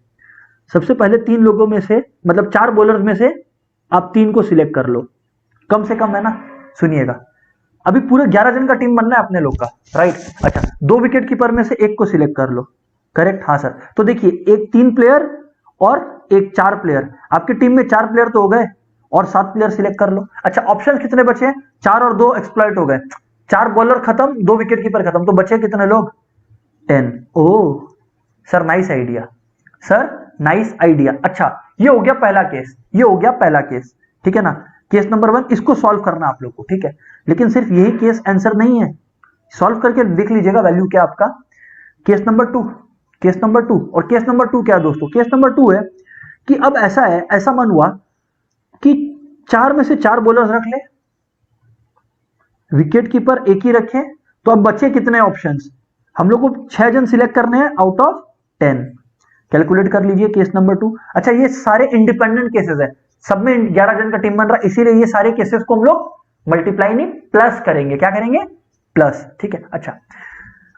सबसे पहले 3 लोगों में से, मतलब 4 बॉलर्स में से आप 3 को सिलेक्ट कर लो, कम से कम, है ना। सुनिएगा, अभी पूरे 11 जन का टीम बनना है अपने लोग का, राइट। अच्छा, 2 विकेट कीपर में से 1 को सिलेक्ट कर लो, करेक्ट, हाँ सर। तो देखिए, एक 3 प्लेयर और एक 4 प्लेयर, आपकी टीम में 4 प्लेयर तो हो गए, और 7 प्लेयर सिलेक्ट कर लो। अच्छा, ऑप्शन कितने बचे? 4 और 2 एक्सप्लॉइट हो गए, 4 बॉलर खत्म, 2 विकेट कीपर खत्म, तो बचे कितने लोग? 10। Oh sir, nice idea, sir nice idea. अच्छा, ये हो गया पहला केस, ये हो गया पहला केस, ठीक है ना। केस नंबर 1 इसको सॉल्व करना आप लोग को, ठीक है। लेकिन सिर्फ यही केस आंसर नहीं है, सॉल्व करके देख लीजिएगा वैल्यू क्या आपका। केस नंबर 2, केस नंबर 2, और केस नंबर 2 क्या है दोस्तों? केस नंबर 2 है कि अब ऐसा है, ऐसा मन हुआ कि 4 में से 4 बॉलर्स रख ले, विकेट कीपर एक ही रखें, तो अब बचे कितने ऑप्शंस? हम लोग को 6 जन सिलेक्ट करने हैं आउट ऑफ 10। कैलकुलेट कर लीजिए केस नंबर 2। अच्छा, ये सारे इंडिपेंडेंट केसेस है, सब में 11 जन का टीम बन रहा है, इसीलिए ये सारे केसेस को हम लोग मल्टीप्लाई नहीं प्लस करेंगे। क्या करेंगे? प्लस, ठीक है। अच्छा,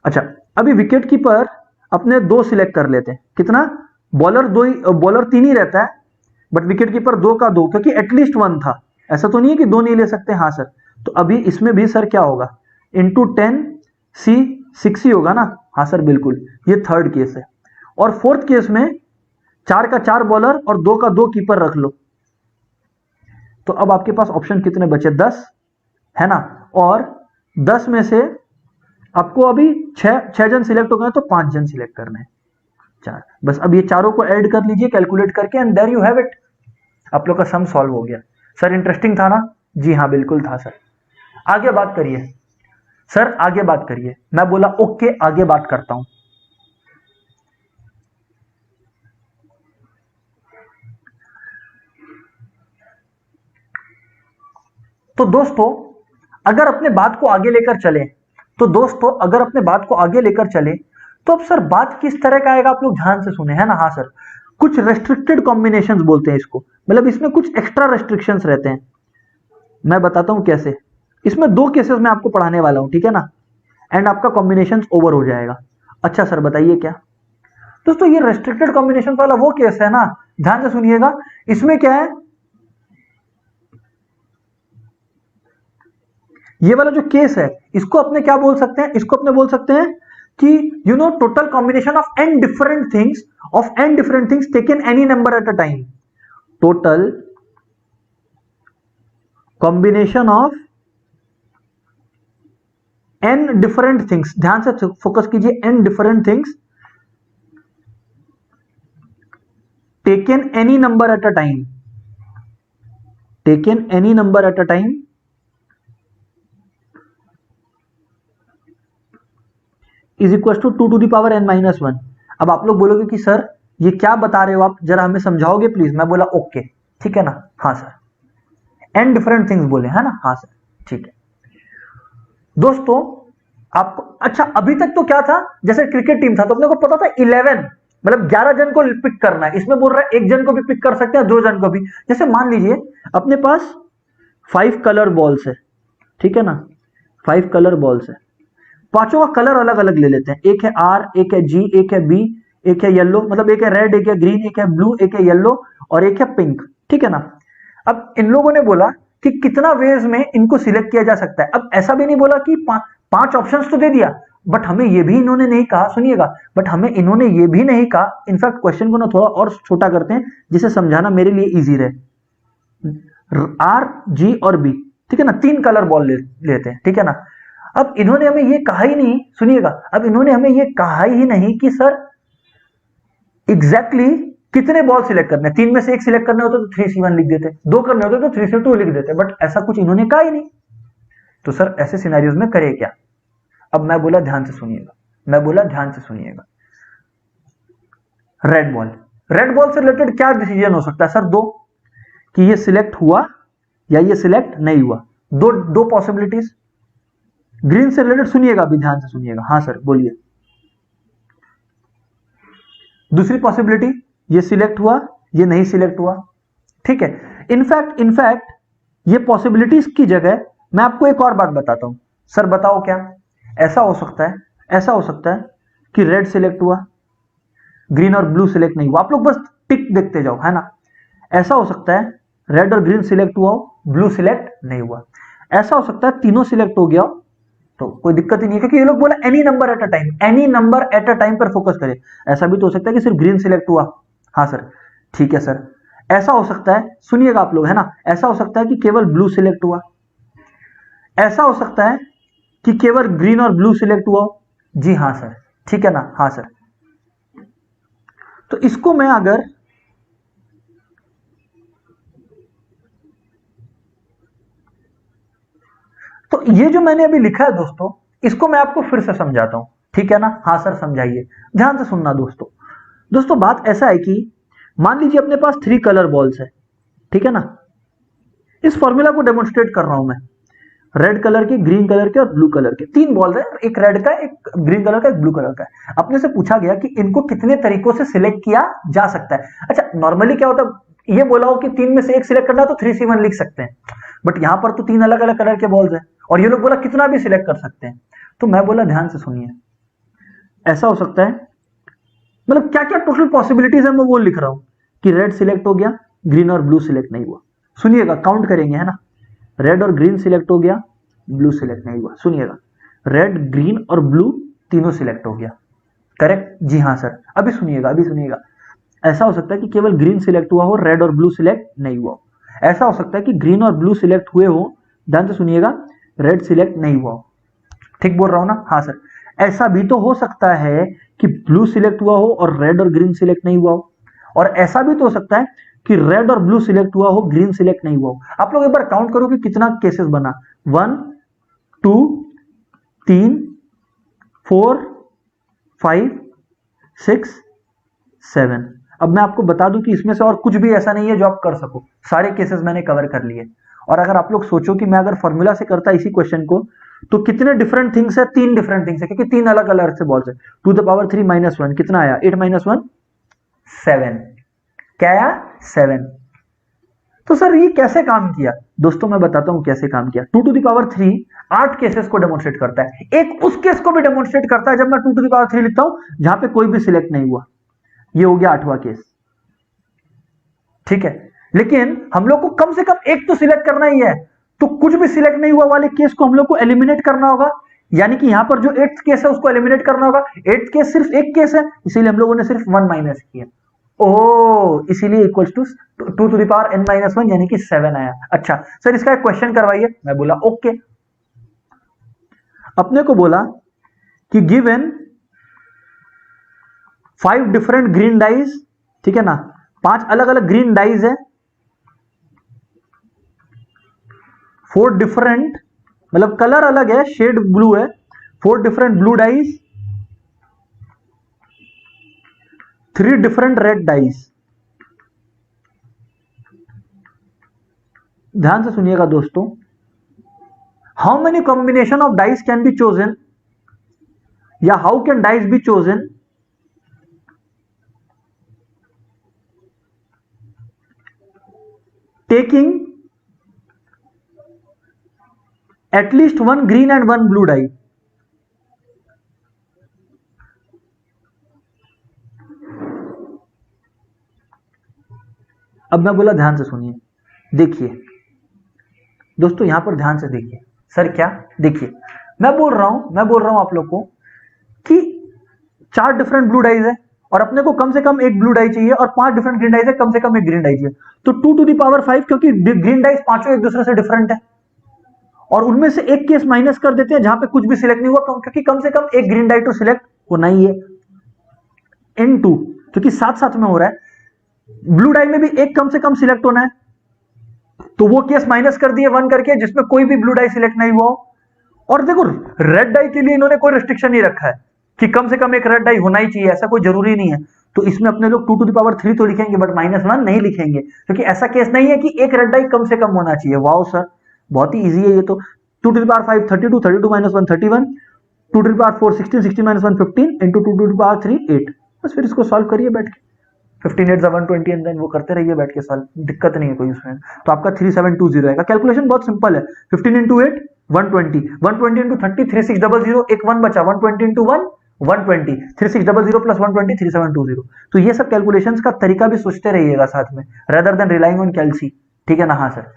अच्छा, अभी विकेट कीपर अपने 2 सिलेक्ट कर लेते हैं। कितना? बॉलर 2 ही, बॉलर 3 ही रहता है, बट विकेट कीपर 2 का 2, क्योंकि एटलीस्ट 1 था, ऐसा तो नहीं है कि 2 नहीं ले सकते। हाँ सर, तो अभी इसमें भी सर क्या होगा? इंटू 10 सी 6 ही होगा ना। हाँ सर बिल्कुल, ये थर्ड केस है। और फोर्थ केस में 4 का 4 बॉलर और 2 का 2 कीपर रख लो, तो अब आपके पास ऑप्शन कितने बचे? 10, है ना। और 10 में से आपको अभी 6 जन सिलेक्ट हो गए, तो 5 जन सिलेक्ट करने हैं, 4 बस। अब ये चारों को ऐड कर लीजिए कैलकुलेट करके, and there you have it, आप लोग का सम सॉल्व हो गया। सर इंटरेस्टिंग था ना? जी हाँ बिल्कुल था सर। आगे बात करिए सर, आगे बात करिए। मैं बोला ओके, आगे बात करता हूं। तो दोस्तों, अगर अपने बात को आगे लेकर चले, तो दोस्तों अगर अपने बात को आगे लेकर चले, तो अब सर बात किस तरह का आएगा, आप लोग ध्यान से सुने, है ना। हाँ सर, कुछ रेस्ट्रिक्टेड कॉम्बिनेशंस बोलते हैं इसको, मतलब इसमें कुछ एक्स्ट्रा रेस्ट्रिक्शंस रहते हैं। मैं बताता हूं कैसे। इसमें 2 केसेस में आपको पढ़ाने वाला हूं, ठीक है ना, एंड आपका कॉम्बिनेशन ओवर हो जाएगा। अच्छा सर बताइए क्या? दोस्तों ये रेस्ट्रिक्टेड कॉम्बिनेशन वाला वो केस है ना, ध्यान से सुनिएगा। इसमें क्या है, ये वाला जो केस है, इसको अपने क्या बोल सकते हैं? इसको अपने बोल सकते हैं कि you know total combination of n different things taken any number at a time. Total combination of n different things, ध्यान से फोकस कीजिए, n different things taken any number at a time, taken any number at a time is equal to 2 to the power n minus 1। अब आप लोग बोलोगे कि sir ये क्या बता रहे हो आप, जरा हमें समझाओगे प्लीज। मैं बोला ओके, ठीक है ना, हाँ सर, n डिफरेंट थिंग्स बोले, है ना, हाँ सर, ठीक है। दोस्तों आपको अच्छा, अभी तक तो क्या था, जैसे क्रिकेट टीम था तो अपने को पता था 11 मतलब 11 जन को पिक करना है। इसमें बोल रहा है एक जन को भी पिक कर सकते हैं, 2 जन को भी। जैसे मान लीजिए अपने पास 5 कलर बॉल्स है, ठीक है ना, 5 कलर बॉल्स है, पांचों का कलर अलग अलग ले लेते हैं। एक है आर, एक है जी, एक है बी, एक है येलो, मतलब एक है रेड, एक है ग्रीन, एक है ब्लू, एक है येलो और एक है पिंक, ठीक है ना। अब इन लोगों ने बोला कि कितना वेज में इनको सिलेक्ट किया जा सकता है। अब ऐसा भी नहीं बोला कि 5 ऑप्शंस तो दे दिया, बट हमें ये भी इन्होंने नहीं कहा, सुनिएगा, बट हमें इन्होंने ये भी नहीं कहा। इनफैक्ट क्वेश्चन को ना थोड़ा और छोटा करते हैं जिसे समझाना मेरे लिए इजी रहे। आर, जी और बी, ठीक है ना, 3 कलर बॉल लेते हैं, ठीक है ना। अब इन्होंने हमें ये कहा ही नहीं, सुनिएगा, अब इन्होंने हमें ये कहा ही नहीं कि सर एग्जैक्टली कितने बॉल सिलेक्ट करने हैं। 3 में से एक सिलेक्ट करने होते तो 3C1 लिख देते, 2 करने होते तो 3C2 लिख देते, बट ऐसा कुछ इन्होंने कहा ही नहीं। तो सर ऐसे सिनेरियोज में करे क्या? अब मैं बोला ध्यान से सुनिएगा, मैं बोला ध्यान से सुनिएगा। रेड बॉल, रेड बॉल से रिलेटेड क्या डिसीजन हो सकता है सर? 2, कि ये सिलेक्ट हुआ या ये सिलेक्ट नहीं हुआ, दो पॉसिबिलिटीज। ग्रीन से रिलेटेड सुनिएगा, अभी ध्यान से सुनिएगा, हाँ सर बोलिए। दूसरी पॉसिबिलिटी, ये सिलेक्ट हुआ, ये नहीं सिलेक्ट हुआ, ठीक है। इनफैक्ट ये पॉसिबिलिटीज की जगह मैं आपको एक और बात बताता हूं। सर बताओ क्या ऐसा हो सकता है? ऐसा हो सकता है कि रेड सिलेक्ट हुआ, ग्रीन और ब्लू सिलेक्ट नहीं हुआ। आप लोग बस टिक देखते जाओ, है ना। ऐसा हो सकता है रेड और ग्रीन सिलेक्ट हुआ हो, ब्लू सिलेक्ट नहीं हुआ। ऐसा हो सकता है तीनों सिलेक्ट हो गया हो, तो कोई दिक्कत ही नहीं है, क्योंकि ये लोग बोला any number at a time, any number at a time पर फोकस करें। ऐसा भी तो हो सकता है कि सिर्फ ग्रीन सिलेक्ट हुआ, हाँ सर, ठीक है सर। ऐसा हो सकता है, सुनिएगा आप लोग, है ना, ऐसा हो सकता है कि केवल ब्लू सिलेक्ट हुआ। ऐसा हो सकता है कि केवल ग्रीन और ब्लू सिलेक्ट हुआ हो। जी हाँ सर, ठीक है ना, हाँ सर। तो इसको मैं अगर तो ये जो मैंने अभी लिखा है दोस्तों, इसको मैं आपको फिर से समझाता हूं, ठीक है ना, हाँ सर समझाइए, ध्यान से सुनना दोस्तों। दोस्तों बात ऐसा है कि मान लीजिए अपने पास 3 कलर बॉल्स है, ठीक है ना। इस फॉर्मूला को डेमोन्स्ट्रेट कर रहा हूं मैं। रेड कलर के, ग्रीन कलर के और ब्लू कलर के 3 बॉल है, एक रेड का, एक ग्रीन कलर का, एक ब्लू कलर का है। अपने से पूछा गया कि इनको कितने तरीकों से सिलेक्ट किया जा सकता है। अच्छा नॉर्मली क्या होता है, ये बोला हो कि 3 में से एक सिलेक्ट करना तो 3C1 लिख सकते हैं, बट यहां पर तो 3 अलग अलग कलर के बॉल्स है और ये लोग बोला कितना भी सिलेक्ट कर सकते हैं। तो मैं बोला ध्यान से सुनिए, ऐसा हो सकता है, मतलब क्या क्या टोटल पॉसिबिलिटीज है मैं वो लिख रहा हूं कि रेड सिलेक्ट हो गया, ग्रीन और ब्लू सिलेक्ट नहीं हुआ। सुनिएगा, काउंट करेंगे, है ना। रेड और ग्रीन सिलेक्ट हो गया, ब्लू सिलेक्ट नहीं हुआ। सुनिएगा, रेड, ग्रीन और ब्लू तीनों सिलेक्ट हो गया, करेक्ट, जी हाँ सर। अभी सुनिएगा, अभी सुनिएगा। ऐसा हो सकता है कि केवल ग्रीन सिलेक्ट हुआ हो, रेड और ब्लू सिलेक्ट नहीं हुआ हो। ऐसा हो सकता है कि ग्रीन और ब्लू सिलेक्ट हुए हो, ध्यान से सुनिएगा, रेड सिलेक्ट नहीं हुआ हो। ठीक बोल रहा हूं ना, हाँ सर। ऐसा भी तो हो सकता है कि ब्लू सिलेक्ट हुआ हो और रेड और ग्रीन सिलेक्ट नहीं हुआ हो, और ऐसा भी तो हो सकता है कि रेड और ब्लू सिलेक्ट हुआ हो, ग्रीन सिलेक्ट नहीं हुआ हो। आप लोग एक बार काउंट करो कि कितना केसेस बना, 1 2 3 4 5 6 7। अब मैं आपको बता दूं कि इसमें से और कुछ भी ऐसा नहीं है जो आप कर सको, सारे केसेस मैंने कवर कर लिए। और अगर आप लोग सोचो कि मैं अगर फॉर्मूला से करता इसी क्वेश्चन को, तो कितने डिफरेंट थिंग्स है? 3 डिफरेंट थिंग्स है, क्योंकि 3 अलग अलग से बॉल्स है। 2 द पावर 3 माइनस 1 कितना आया? 8 माइनस 1 7। क्या आया? 7। तो सर ये कैसे काम किया? दोस्तों मैं बताता हूं कैसे काम किया। 2 टू द पावर 3 8 केसेस को डेमोन्स्ट्रेट करता है। एक उस केस को भी डेमोन्स्ट्रेट करता है जब मैं 2 टू द पावर 3 लिखता हूं जहां पे कोई भी सिलेक्ट नहीं हुआ। ये हो गया 8वां केस, ठीक है। लेकिन हम लोग को कम से कम एक तो सिलेक्ट करना ही है, तो कुछ भी सिलेक्ट नहीं हुआ वाले केस को हम लोग को एलिमिनेट करना होगा। यानी कि यहां पर जो 8th केस है उसको एलिमिनेट करना होगा। 8th केस सिर्फ एक केस है, इसीलिए हम लोगों ने सिर्फ 1 माइनस किया। ओ, इसीलिए equals to 2 to the power n minus 1 यानी कि 7 आया। अच्छा सर इसका एक क्वेश्चन करवाइए। मैं बोला ओके। अपने को बोला कि गिवन 5 डिफरेंट ग्रीन डाइज, ठीक है ना, 5 अलग अलग ग्रीन डाइज है, 4 डिफरेंट, मतलब कलर अलग है, शेड ब्लू है, 4 different blue dyes 3 different red dyes. ध्यान से सुनिएगा दोस्तों, how many combination of dyes can be chosen, या how can dyes be chosen taking at least one green and one blue die। अब मैं बोला ध्यान से सुनिए, देखिए दोस्तों यहां पर ध्यान से देखिए। सर क्या? देखिए मैं बोल रहा हूं आप लोग को कि 4 डिफरेंट ब्लू डाइज है और अपने को कम से कम एक ब्लू डाई चाहिए और 5 डिफरेंट ग्रीन डाइज है, कम से कम एक ग्रीन डाई चाहिए। तो 2 to the power 5, क्योंकि ग्रीन डाइज पांचों एक दूसरे से डिफरेंट है और उनमें से एक केस माइनस कर देते हैं जहां पे कुछ भी सिलेक्ट नहीं हुआ, क्योंकि कम से कम एक ग्रीन डाई तो सिलेक्ट होना ही है। N2 क्योंकि साथ साथ में हो रहा है, ब्लू डाई में भी एक कम से कम सिलेक्ट होना है, तो वो केस माइनस कर दिए 1 करके जिसमें कोई भी ब्लू डाई सिलेक्ट नहीं हुआ। और देखो रेड डाई के लिए इन्होंने कोई रिस्ट्रिक्शन नहीं रखा है कि कम से कम एक रेड डाई होना ही चाहिए, ऐसा कोई जरूरी नहीं है। तो इसमें अपने लोग 2 to the power 3 तो लिखेंगे बट -1 नहीं लिखेंगे, क्योंकि ऐसा केस नहीं है कि एक रेड डाई कम से कम होना चाहिए। वाओ सर, बहुत ही इजी है ये तो। 2 to the power 5 32, 32 - 1 31, 2 to the power 4 16, 16 - 1 15 into 2 to the power 3 8। बस फिर इसको सॉल्व करिए बैठ के, 15 8 120 एंड देन वो करते रहिए बैठ के सॉल्व, दिक्कत नहीं है कोई उसमें। तो आपका 3720 आएगा। कैलकुलेशन बहुत सिंपल है, 15 into 8 120, 120 into 30 3600, एक 1 बचा, 120 into 1 120, 3600 plus 120 3720। तो ये सब कैलकुलेशंस का तरीका भी सोचते रहिएगा साथ में, रेदर देन रिलाइंग ऑन कैलसी, ठीक है ना। हाँ सर,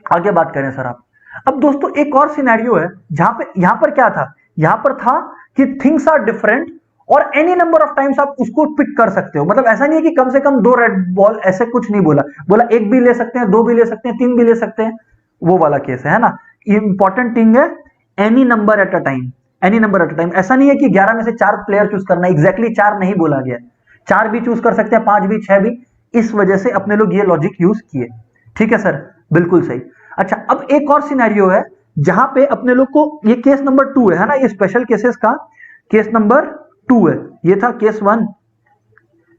आगे बात करें सर आप। अब दोस्तों एक और सिनेरियो है यहां पर क्या था, यहां पर था कि थिंग्स आर डिफरेंट और एनी नंबर ऑफ टाइम्स आप उसको पिक कर सकते हो। मतलब ऐसा नहीं है कि कम से कम 2 रेड बॉल, ऐसे कुछ नहीं बोला, बोला 1 भी ले सकते हैं, 2 भी ले सकते हैं, 3 भी ले सकते हैं, वो वाला केस है ना। इंपॉर्टेंट थिंग है any number at a time, any number at a time. ऐसा नहीं है कि 11 में से 4 प्लेयर चूज करना है, एग्जैक्टली 4 नहीं बोला गया, 4 भी चूज कर सकते हैं, 5 भी, 6 भी। इस वजह से अपने लोग ये लॉजिक यूज किए, ठीक है सर, बिल्कुल सही। अच्छा अब एक और सिनेरियो है जहां पे अपने लोग को, ये केस नंबर 2 है ना, ये स्पेशल केसेस का केस नंबर 2 है। ये था केस 1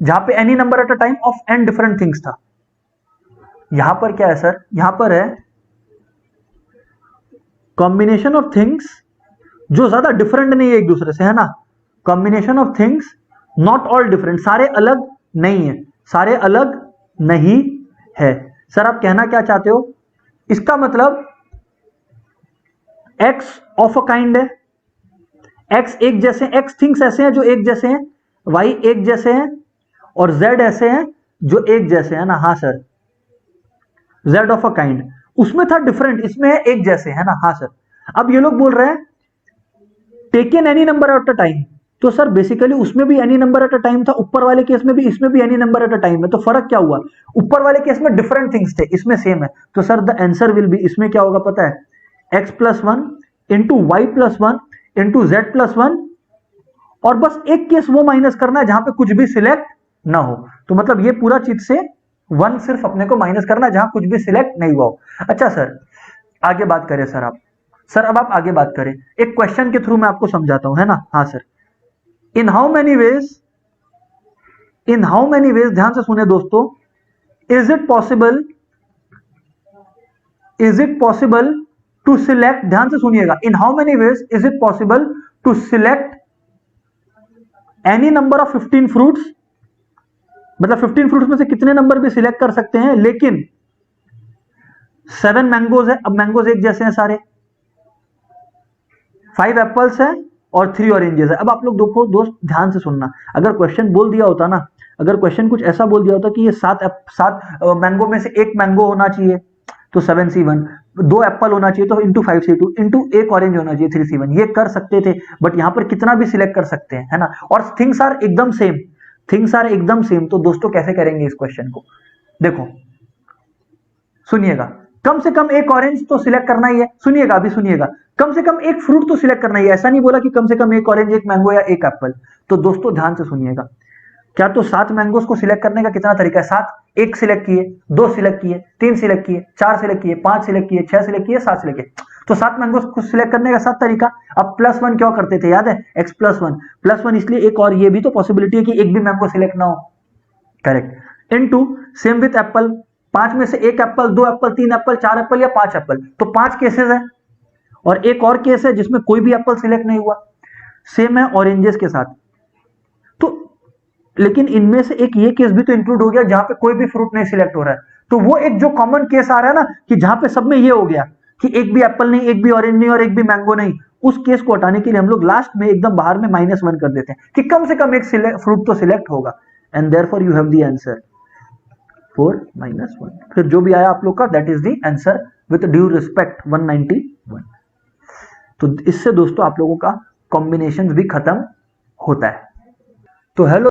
जहां पे any number at a time of n different things था। यहां पर क्या है सर, यहां पर है कॉम्बिनेशन ऑफ थिंग्स जो ज्यादा डिफरेंट नहीं है एक दूसरे से, है ना। Combination of things not all different, सारे अलग नहीं है, सारे अलग नहीं है। सर आप कहना क्या चाहते हो? इसका मतलब x ऑफ अ काइंड है, x एक जैसे, x थिंग्स ऐसे हैं जो एक जैसे हैं, y एक जैसे हैं और z ऐसे हैं जो एक जैसे हैं ना। हाँ sir, z of a kind, उसमें था डिफरेंट, इसमें है एक जैसे, है ना। हाँ सर, अब ये लोग बोल रहे हैं taken any number at a time, तो सर बेसिकली उसमें भी any number at a time था, ऊपर वाले केस में भी, इसमें भी any number at a time है। तो फर्क क्या हुआ, ऊपर वाले केस में डिफरेंट थिंग्स थे, इसमें सेम है। तो sir the answer will be, इसमें क्या होगा पता है, x + 1 into y + 1 into z + 1, और बस एक केस वो माइनस करना है जहां पे कुछ भी सिलेक्ट ना हो। तो मतलब ये पूरा चीज से 1 सिर्फ अपने को माइनस करना है जहां कुछ भी सिलेक्ट नहीं हुआ हो। अच्छा सर आगे बात करें सर आप, सर अब आप आगे बात करें, एक क्वेश्चन के थ्रू मैं आपको समझाता हूं, है ना। हाँ sir, in how many ways, ध्यान से सुने दोस्तों, is it possible to select, ध्यान से सुनिएगा, in how many ways is it possible to select any number of 15 fruits, मतलब 15 फ्रूट्स में से कितने नंबर भी सिलेक्ट कर सकते हैं, लेकिन 7 मैंगोज है, अब मैंगोज एक जैसे हैं सारे, 5 एप्पल्स है और 3 ऑरेंजेस है। अब आप लोग दोस्त ध्यान से सुनना, अगर क्वेश्चन बोल दिया होता ना, अगर क्वेश्चन कुछ ऐसा बोल दिया होता कि ये 7 मैंगो में से एक मैंगो होना चाहिए तो 7C1, 2 एप्पल होना चाहिए तो इंटू 5C2 इंटू एक ऑरेंज होना चाहिए 3C1, ये कर सकते थे। बट यहां पर कितना भी सिलेक्ट कर सकते हैं, है ना। और थिंग्स आर एकदम सेम, तो दोस्तों कैसे करेंगे इस क्वेश्चन को, देखो सुनिएगा, कम से कम एक ऑरेंज तो सिलेक्ट करना ही है, सुनिएगा अभी सुनिएगा, कम से कम एक फ्रूट तो सिलेक्ट करना ही है, ऐसा नहीं बोला कि कम से कम एक ऑरेंज, एक मैंगो या एक एप्पल। तो दोस्तों ध्यान से सुनिएगा, क्या तो 7 मैंगोस को सिलेक्ट करने का कितना तरीका है, 7, 1 सिलेक्ट किए, 2 सिलेक्ट किए, 3 सिलेक्ट किए, 4 सिलेक्ट किए, 5 सिलेक्ट किए, 6 सिलेक्ट किए, 7 सिलेक्ट किए। तो 7 मैंगो को सिलेक्ट करने का 7 तरीका। अब +1 क्या करते थे, याद है, x +1 इसलिए एक और ये भी तो पॉसिबिलिटी है कि एक भी मैंगो सिलेक्ट ना हो, correct. Into same with Apple, 5 में से 1 एप्पल, 2 एप्पल, 3 एप्पल, 4 एप्पल या 5 एप्पल, तो 5 केसेस है। और एक और केस है जिसमें कोई भी एप्पल सिलेक्ट नहीं हुआ, सेम है ऑरेंजेस के साथ। तो लेकिन इनमें से एक ये केस भी तो इंक्लूड हो गया जहां पे कोई भी फ्रूट नहीं सिलेक्ट हो रहा है। तो वो एक जो कॉमन केस आ रहा है ना कि जहां पे सब में ये हो गया कि एक भी एप्पल नहीं, एक भी ऑरेंज नहीं और एक भी मैंगो नहीं, उस केस को हटाने के लिए हम लोग लास्ट में एकदम बाहर में -1 कर देते हैं कि कम से कम एक फ्रूट तो सिलेक्ट होगा। And therefore you have the answer 4 -1। फिर जो भी आया आप लोग का that is the answer with due respect 191। तो इससे दोस्तों आप लोगों का कॉम्बिनेशन भी खत्म होता है। तो हेलो